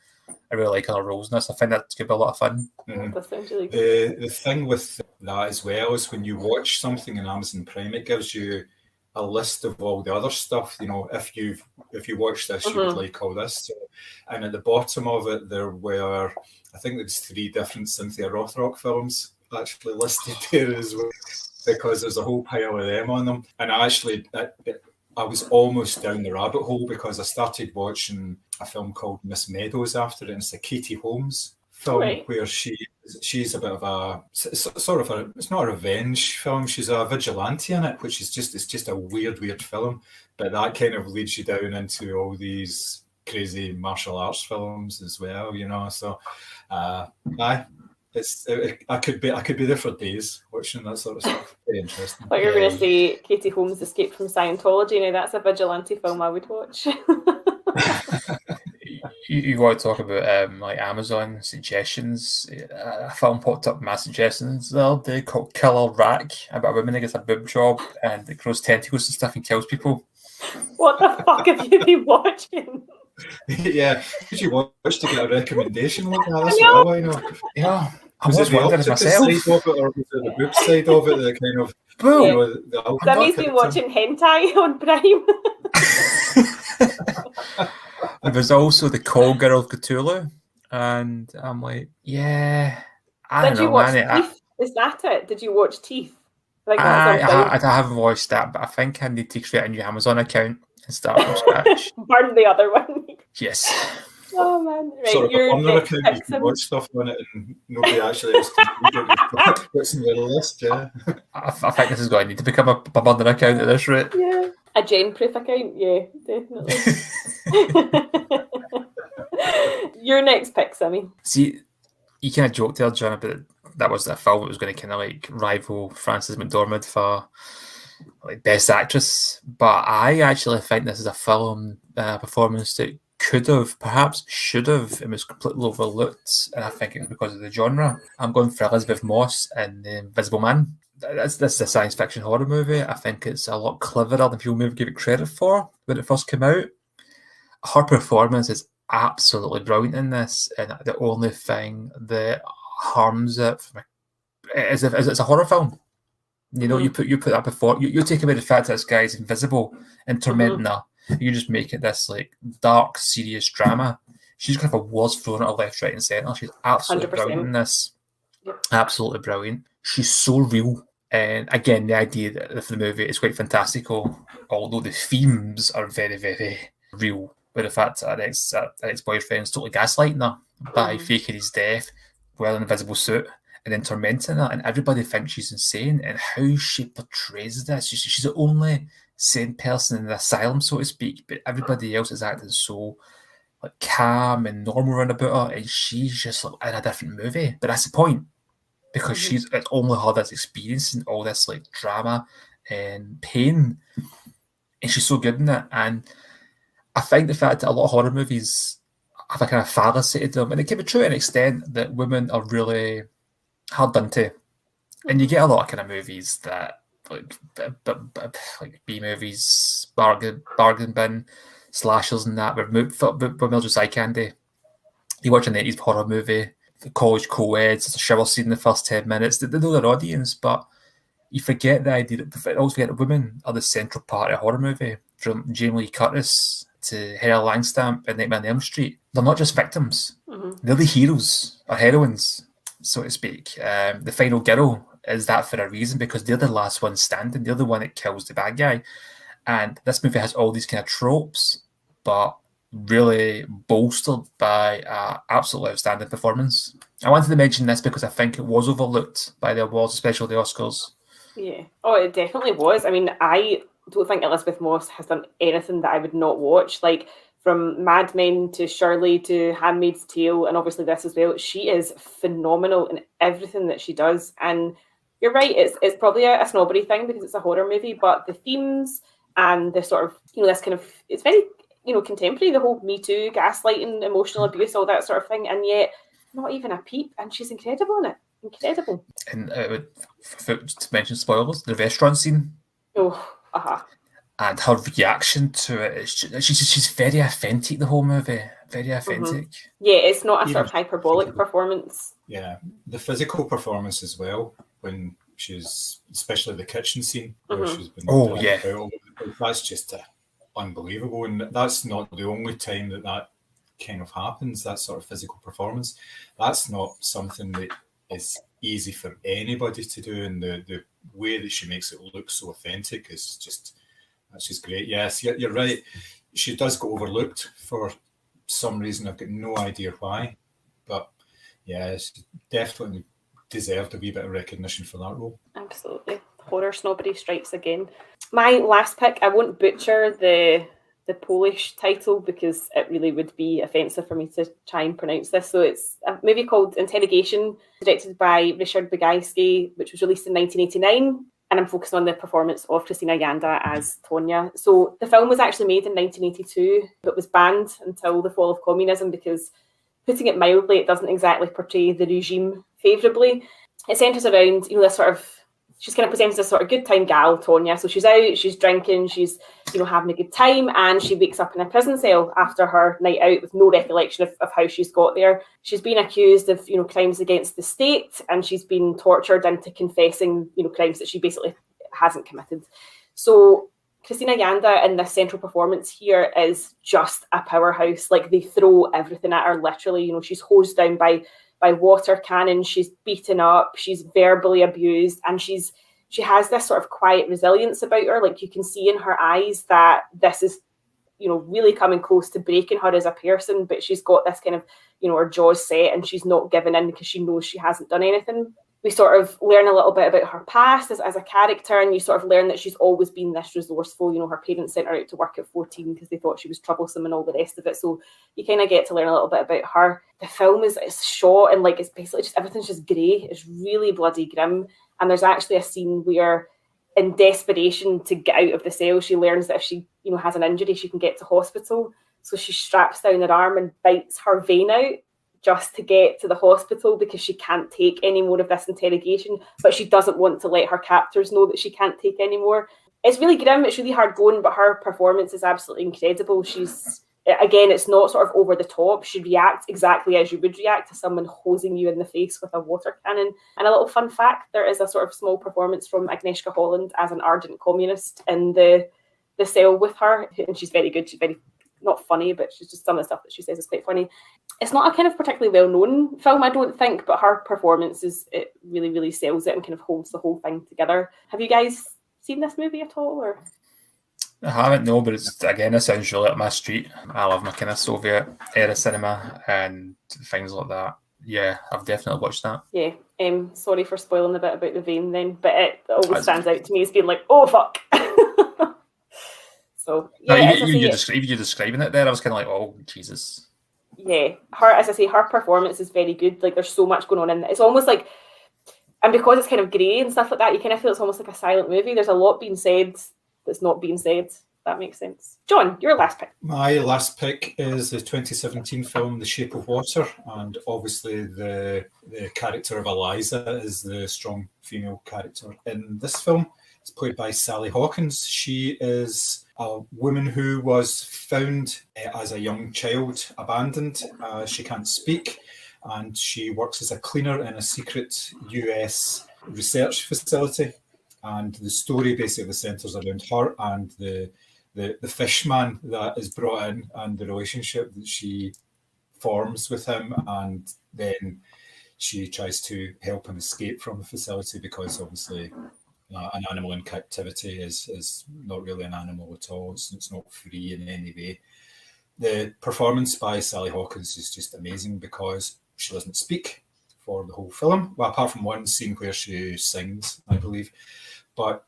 really like her roles in this. I think that's going to be a lot of fun. That sounds really good. The thing with that as well is when you watch something on Amazon Prime, it gives you a list of all the other stuff. You know, if you watch this, you would like all this. So, and at the bottom of it, there were, I think there's 3 different Cynthia Rothrock films actually listed there as well, because there's a whole pile of them on them. And I was almost down the rabbit hole because I started watching a film called Miss Meadows after it, and it's a Katie Holmes film where she's a bit of it's not a revenge film, she's a vigilante in it, which is just a weird film, but that kind of leads you down into all these crazy martial arts films as well, you know. So I could be there for days watching that sort of stuff. Very interesting. But you're going to say Katie Holmes' Escape from Scientology. Now that's a vigilante film I would watch. You want to talk about like Amazon suggestions? A film popped up my suggestions the other day called Killer Rack, about a woman that gets a boob job and it grows tentacles and stuff and kills people. What the fuck have you been watching? Yeah, did you watch to get a recommendation like that? That's what I know. Yeah, I was was wondering myself. Side of it, or was it the boob side of it? The kind of Sammy's been watching hentai on Prime. There's also the Call Girl of Cthulhu, and I'm like, yeah, I don't know. Did you watch Teeth? Is that it? Did you watch Teeth? I haven't watched that, but I think I need to create a new Amazon account and start from scratch. Burn the other one. Yes. Oh man! Right, sort of a burner account, you can watch stuff on it, and nobody actually has to what's in the list. Yeah. I think this is going to need to become a burner account at this rate. Yeah. A gen-proof account, yeah, definitely. Your next pick, Sammy. See, you kind of joked there, John, about that was a film that was going to kind of like rival Frances McDormand for like best actress, but I actually think this is a film performance that could have, perhaps should have, and was completely overlooked, and I think it's because of the genre. I'm going for Elizabeth Moss and The Invisible Man. This is a science fiction horror movie. I think it's a lot cleverer than people maybe give it credit for when it first came out. Her performance is absolutely brilliant in this, and the only thing that harms it is it's a horror film. You know, you put that before you take away the fact that this guy's invisible and tormenting her. You just make it this like dark, serious drama. She's kind of a words thrown at her left, right, and centre. She's absolutely 100%. brilliant in this. Yep. Absolutely brilliant. She's so real. And again, the idea that for the movie is quite fantastical, although the themes are very, very real. With the fact that her ex-boyfriend's totally gaslighting her by faking his death, wearing an invisible suit, and then tormenting her, and everybody thinks she's insane. And how she portrays this, she's the only sane person in the asylum, so to speak, but everybody else is acting so like calm and normal around about her, and she's just like in a different movie. But that's the point, because it's only her that's experiencing all this like drama and pain, and she's so good in it. And I think the fact that a lot of horror movies have a kind of fallacy to them, and it can be true to an extent, that women are really hard done to, and you get a lot of kind of movies that like B movies, bargain bin slashers and that, where women are just eye candy. You watch an 80s horror movie, the college co-eds, there's a shower scene in the first 10 minutes, they know their audience, but you forget the idea that also forget that women are the central part of a horror movie. From Jamie Lee Curtis to Heather Langstamp and Nightmare on Elm Street, they're not just victims. They're the heroes or heroines, so to speak. The final girl is that for a reason, because they're the last one standing. They're the one that kills the bad guy. And this movie has all these kind of tropes, but really bolstered by an absolutely outstanding performance. I wanted to mention this because I think it was overlooked by the awards, especially the Oscars. Yeah. Oh, it definitely was. I mean, I don't think Elizabeth Moss has done anything that I would not watch. Like, from Mad Men to Shirley to Handmaid's Tale, and obviously this as well. She is phenomenal in everything that she does. And you're right, it's probably a snobbery thing because it's a horror movie, but the themes and the sort of, this kind of, it's very, contemporary, the whole Me Too, gaslighting, emotional abuse, all that sort of thing, and yet not even a peep, and she's incredible in it. Incredible. And to mention spoilers, the restaurant scene. Oh, and her reaction to it, she's very authentic, the whole movie. Very authentic. Yeah, it's not a sort of hyperbolic performance. Yeah, the physical performance as well, when she's, especially the kitchen scene, where she's been that's just unbelievable. And that's not the only time that kind of happens, that sort of physical performance. That's not something that is easy for anybody to do, and the way that she makes it look so authentic is just, that's just great. Yes, you're right. She does go overlooked for some reason. I've got no idea why, but yeah, she definitely deserved a wee bit of recognition for that role. Absolutely. Horror snobbery strikes again. My last pick, I won't butcher the Polish title because it really would be offensive for me to try and pronounce this. So it's a movie called Interrogation, directed by Ryszard Bogajski, which was released in 1989. And I'm focusing on the performance of Krystyna Janda as Tonya. So the film was actually made in 1982, but was banned until the fall of communism because, putting it mildly, it doesn't exactly portray the regime favourably. It centres around, this sort of, she's kind of presented as a sort of good time gal, Tonya. So she's out, she's drinking, she's, having a good time, and she wakes up in a prison cell after her night out with no recollection of how she's got there. She's been accused of, crimes against the state, and she's been tortured into confessing, crimes that she basically hasn't committed. So Krystyna Janda in this central performance here is just a powerhouse. Like, they throw everything at her, literally. She's hosed down by water cannons, she's beaten up, she's verbally abused, and she has this sort of quiet resilience about her. Like, you can see in her eyes that this is, really coming close to breaking her as a person, but she's got this kind of, her jaws set, and she's not giving in because she knows she hasn't done anything. We sort of learn a little bit about her past as a character, and you sort of learn that she's always been this resourceful. Her parents sent her out to work at 14 because they thought she was troublesome and all the rest of it. So you kind of get to learn a little bit about her. The film is shot and it's basically just, everything's just grey. It's really bloody grim. And there's actually a scene where, in desperation to get out of the cell, she learns that if she, has an injury, she can get to hospital. So she straps down her arm and bites her vein out just to get to the hospital because she can't take any more of this interrogation, but she doesn't want to let her captors know that she can't take any more. It's really grim, it's really hard going, but her performance is absolutely incredible. She's, again, it's not sort of over the top. She reacts exactly as you would react to someone hosing you in the face with a water cannon. And a little fun fact, there is a sort of small performance from Agnieszka Holland as an ardent communist in the cell with her, and she's very good. She's very, not funny, but she's just, some of the stuff that she says is quite funny. It's not a kind of particularly well-known film, I don't think, but her performance it really, really sells it and kind of holds the whole thing together. Have you guys seen this movie at all? Or I haven't, no, but it's, again, it sounds really up my street. I love my kind of Soviet era cinema and things like that. Yeah, I've definitely watched that. Yeah, sorry for spoiling a bit about the vein then, but it always stands out to me as being like, oh fuck. So yeah, no, you're describing it there, I was kind of like, oh Jesus. Yeah, her, as I say, her performance is very good. Like, there's so much going on in it. It's almost like, and because it's kind of grey and stuff like that, you kind of feel it's almost like a silent movie. There's a lot being said that's not being said. If that makes sense. John, your last pick. My last pick is the 2017 film The Shape of Water, and obviously the character of Eliza is the strong female character in this film. It's played by Sally Hawkins. She is a woman who was found as a young child abandoned. She can't speak, and she works as a cleaner in a secret US research facility. And the story basically centres around her and the fish man that is brought in, and the relationship that she forms with him, and then she tries to help him escape from the facility because obviously an animal in captivity is not really an animal at all. It's not free in any way. The performance by Sally Hawkins is just amazing because she doesn't speak for the whole film. Well, apart from one scene where she sings, I believe. But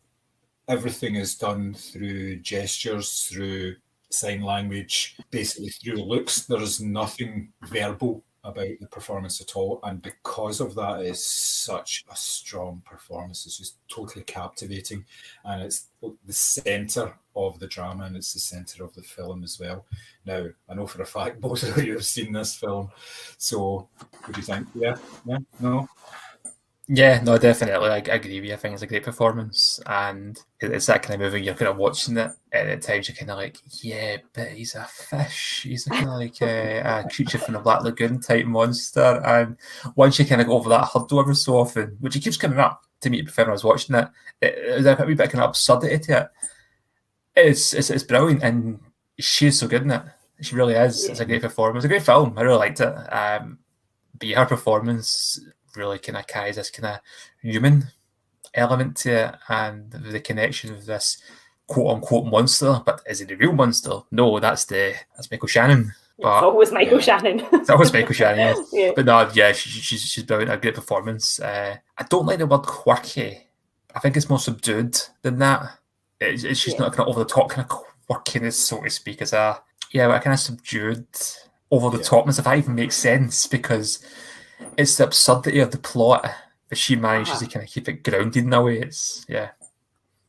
everything is done through gestures, through sign language, basically through looks. There's nothing verbal about the performance at all, and because of that, it's such a strong performance. It's just totally captivating, and it's the centre of the drama, and it's the centre of the film as well. Now, I know for a fact both of you have seen this film, so what do you think? Yeah, no? Yeah, no, definitely. I agree with you. I think it's a great performance, and it's that kind of movie you're kind of watching it, and at times you're kind of like, yeah, but he's a fish. He's kind of like a creature from the Black Lagoon type monster. And once you kind of go over that hurdle every so often, which it keeps coming up to me when I was watching it, there's a wee bit of kind of absurdity to it. It's brilliant, and she's so good in it. She really is. It's a great performance. It's a great film. I really liked it. But yeah, her performance really kind of carries this kind of human element to it, and the connection with this quote-unquote monster. But is it the real monster? No, that's Michael Shannon. But, it's always Michael Shannon. It's always Michael Shannon, yeah. Yeah. But no, yeah, she's brilliant. A great performance. I don't like the word quirky. I think it's more subdued than that. She's not kind of over the top kind of quirkiness, so to speak. It's a kind of subdued, over the topness, if that even makes sense, because it's the absurdity of the plot, but she manages to kind of keep it grounded in a way. It's to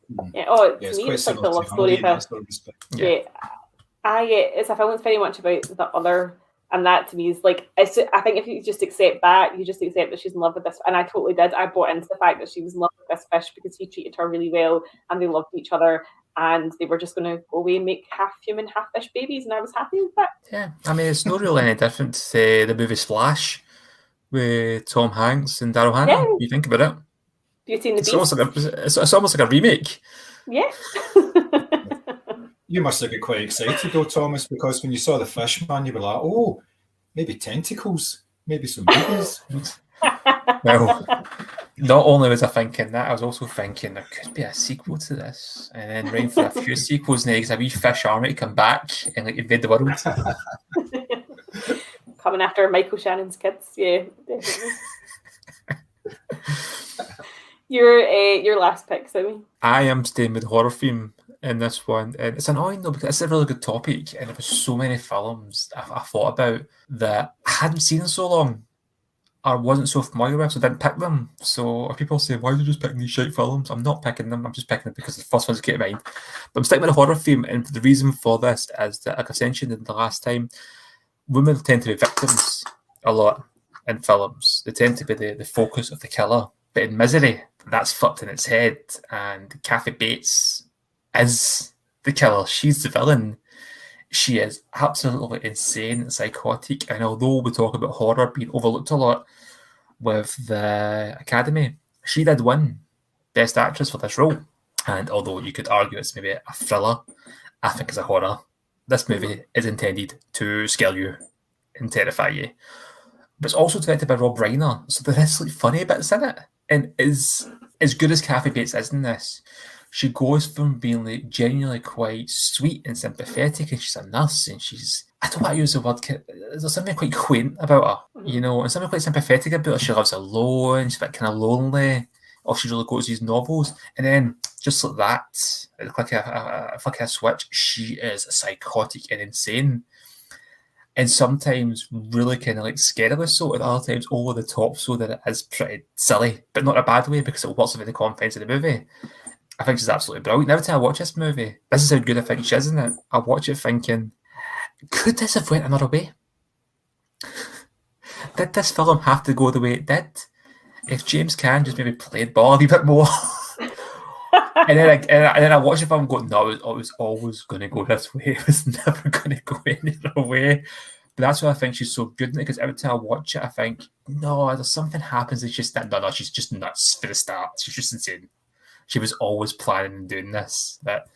me, it's like the love story of it's a film that's very much about the other, and that to me is like, I think if you just accept that, you just accept that she's in love with this, and I totally did. I bought into the fact that she was in love with this fish because he treated her really well, and they loved each other, and they were just going to go away and make half human, half fish babies, and I was happy with that. Yeah, I mean, it's not really any different to the movie Splash with Tom Hanks and Daryl Hannah. Yeah. You think about it. Beauty and the Beast. It's almost like a remake. Yeah. You must have been quite excited though, Thomas, because when you saw the fish man, you were like, oh, maybe tentacles, maybe some babies. Well, not only was I thinking that, I was also thinking there could be a sequel to this, and then running for a few sequels next, a wee fish army to come back and like invade the world. Coming after Michael Shannon's kids, yeah, definitely. Your last pick, Sammy. I am staying with horror theme in this one, and it's annoying though because it's a really good topic, and there was so many films I thought about that I hadn't seen in so long. I wasn't so familiar with, so I didn't pick them. So if people say, why are you just picking these shite films? I'm not picking them, I'm just picking them because the first ones came to mind. But I'm sticking with a horror theme, and the reason for this is that, like I mentioned in the last time, women tend to be victims a lot in films. They tend to be the focus of the killer. But in Misery, that's flipped in its head, and Kathy Bates is the killer. She's the villain. She is absolutely insane and psychotic. And although we talk about horror being overlooked a lot with the Academy, she did win Best Actress for this role. And although you could argue it's maybe a thriller, I think it's a horror. This movie is intended to scare you and terrify you. But it's also directed by Rob Reiner, so there is like funny bits in it. And as good as Kathy Bates is in this, she goes from being like genuinely quite sweet and sympathetic, and she's a nurse, and she's, I don't want to use the word, there's something quite quaint about her, you know, and something quite sympathetic about her. She lives alone, she's a bit kind of lonely, or she really goes to these novels, and then just like that, at the flick of a switch, she is psychotic and insane. And sometimes really kind of like scarily so, and other times over the top so that it is pretty silly, but not in a bad way because it works within the confines of the movie. I think she's absolutely brilliant. Every time I watch this movie, this is how good I think she is in it. I watch it thinking, could this have went another way? Did this film have to go the way it did? If James Caan just maybe played ball a wee bit more. and then I watch the film and go, no, it was always going to go this way. It was never going to go any other way. But that's why I think she's so good in it, because every time I watch it, I think, no, there's something happens. It's just that, no, she's just nuts for the start. She's just insane. She was always planning and doing this. But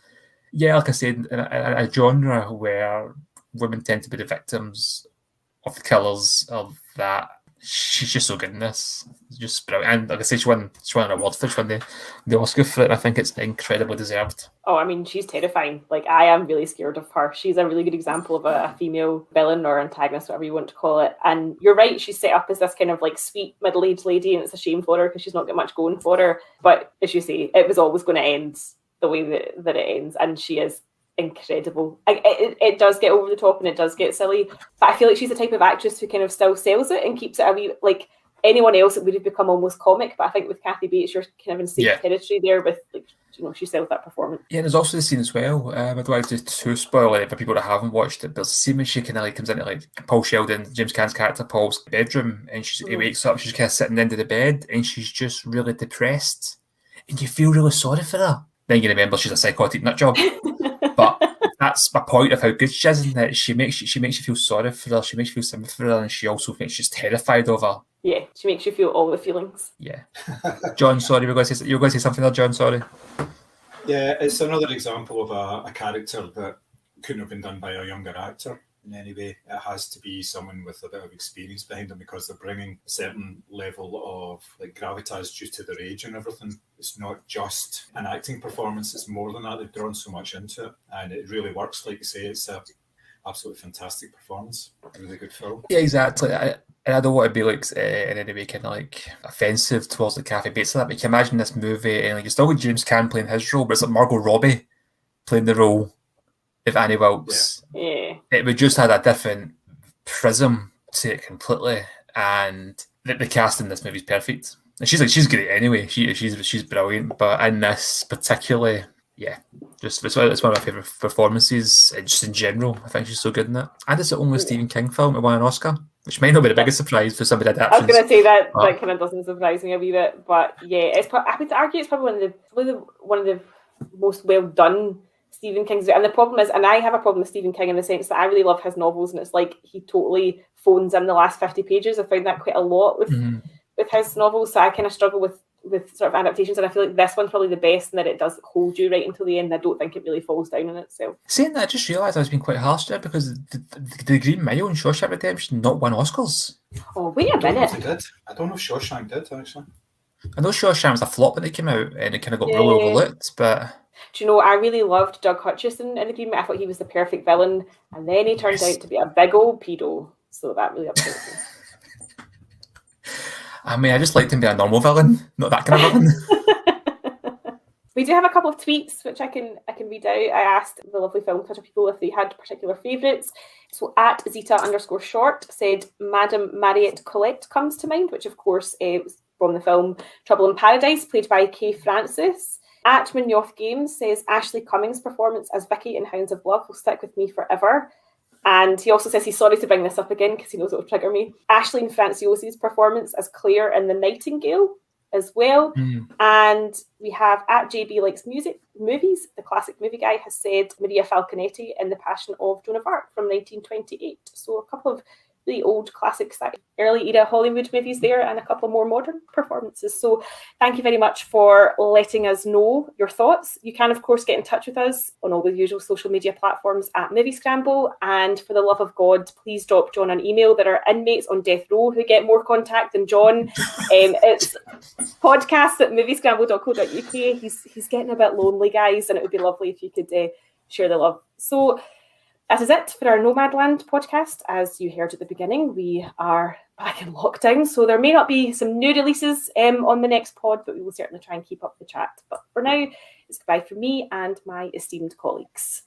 yeah, like I said, in a genre where women tend to be the victims of the killers of that, she's just so good in this. It's just brilliant. And like I say, she won an award for it. She won the Oscar for it. And I think it's incredibly deserved. Oh, I mean, she's terrifying. Like, I am really scared of her. She's a really good example of a female villain or antagonist, whatever you want to call it. And you're right, she's set up as this kind of like sweet middle-aged lady, and it's a shame for her because she's not got much going for her. But as you say, it was always going to end the way that it ends, and she is incredible. It does get over the top and it does get silly, but I feel like she's the type of actress who kind of still sells it and keeps it a wee, like anyone else, it would have become almost comic. But I think with Kathy Bates, you're kind of in safe territory there with, like, you know, she sells that performance. Yeah, there's also the scene as well. I don't want to spoil it for people that haven't watched it, but there's a scene when she kind of like comes into like Paul Sheldon, James Caan's character, Paul's bedroom, and he wakes up, she's kind of sitting into the bed, and she's just really depressed, and you feel really sorry for her. Then you remember she's a psychotic nutjob. But that's my point of how good she is, in that she makes you feel sorry for her, she makes you feel sympathy for her, and she also makes you terrified of her. Yeah, she makes you feel all the feelings. Yeah. John, sorry, you were going to say something there, John, sorry. Yeah, it's another example of a character that couldn't have been done by a younger actor in any way. It has to be someone with a bit of experience behind them, because they're bringing a certain level of like gravitas due to their age and everything. It's not just an acting performance, it's more than that. They've drawn so much into it, and it really works. Like you say, it's a absolutely fantastic performance. A really good film. Yeah, exactly. I don't want to be like in any way kind of like offensive towards the Kathy Bates of that, but you can imagine this movie and like you still got James Caan playing his role, but it's like Margot Robbie playing the role of Annie Wilkes. Yeah. It would just have a different prism to it completely, and the cast in this movie is perfect. And she's great anyway. She's brilliant, but in this particularly, yeah, just it's one of my favourite performances, just in general. I think she's so good in it. And it's the only Stephen King film to win an Oscar, which might not be the biggest surprise for somebody adaptations. I was going to say that kind of doesn't surprise me a wee bit, but yeah, I would argue it's probably one of the most well done Stephen King's. And the problem is, and I have a problem with Stephen King in the sense that I really love his novels, and it's like he totally phones in the last 50 pages. I found that quite a lot with his novels, so I kind of struggle with sort of adaptations, and I feel like this one's probably the best in that it does hold you right until the end. I don't think it really falls down on itself. Saying that, I just realised I was being quite harsh there, because the Green Mile and Shawshank Redemption not won Oscars. Oh, wait a minute. I don't know if Shawshank did, actually. I know Shawshank was a flop when it came out, and it kind of got really overlooked, but... Do you know, I really loved Doug Hutchison in the Green Mile. I thought he was the perfect villain, and then he turned out to be a big old pedo, so that really upset me. I mean, I just liked him be a normal villain, not that kind of villain. We do have a couple of tweets which I can read out. I asked the lovely film Twitter people if they had particular favourites. So at Zeta_short said Madame Mariette Colette comes to mind, which of course was from the film Trouble in Paradise, played by Kay Francis. At Munoz Games says Ashley Cummings' performance as Vicky in Hounds of Love will stick with me forever. And he also says he's sorry to bring this up again because he knows it will trigger me. Aisling Franciosi's performance as Claire in The Nightingale as well. And we have at JB Likes Movies, the classic movie guy, has said Maria Falconetti in The Passion of Joan of Arc from 1928. So a couple of really old classics, that early era Hollywood movies there, and a couple more modern performances. So thank you very much for letting us know your thoughts. You can, of course, get in touch with us on all the usual social media platforms at Moviescramble. And for the love of God, please drop John an email. There are inmates on death row who get more contact than John. It's podcast@moviescramble.co.uk. He's getting a bit lonely, guys, and it would be lovely if you could share the love. So that is it for our Nomadland podcast. As you heard at the beginning, we are back in lockdown, so there may not be some new releases on the next pod, but we will certainly try and keep up the chat. But for now, it's goodbye from me and my esteemed colleagues.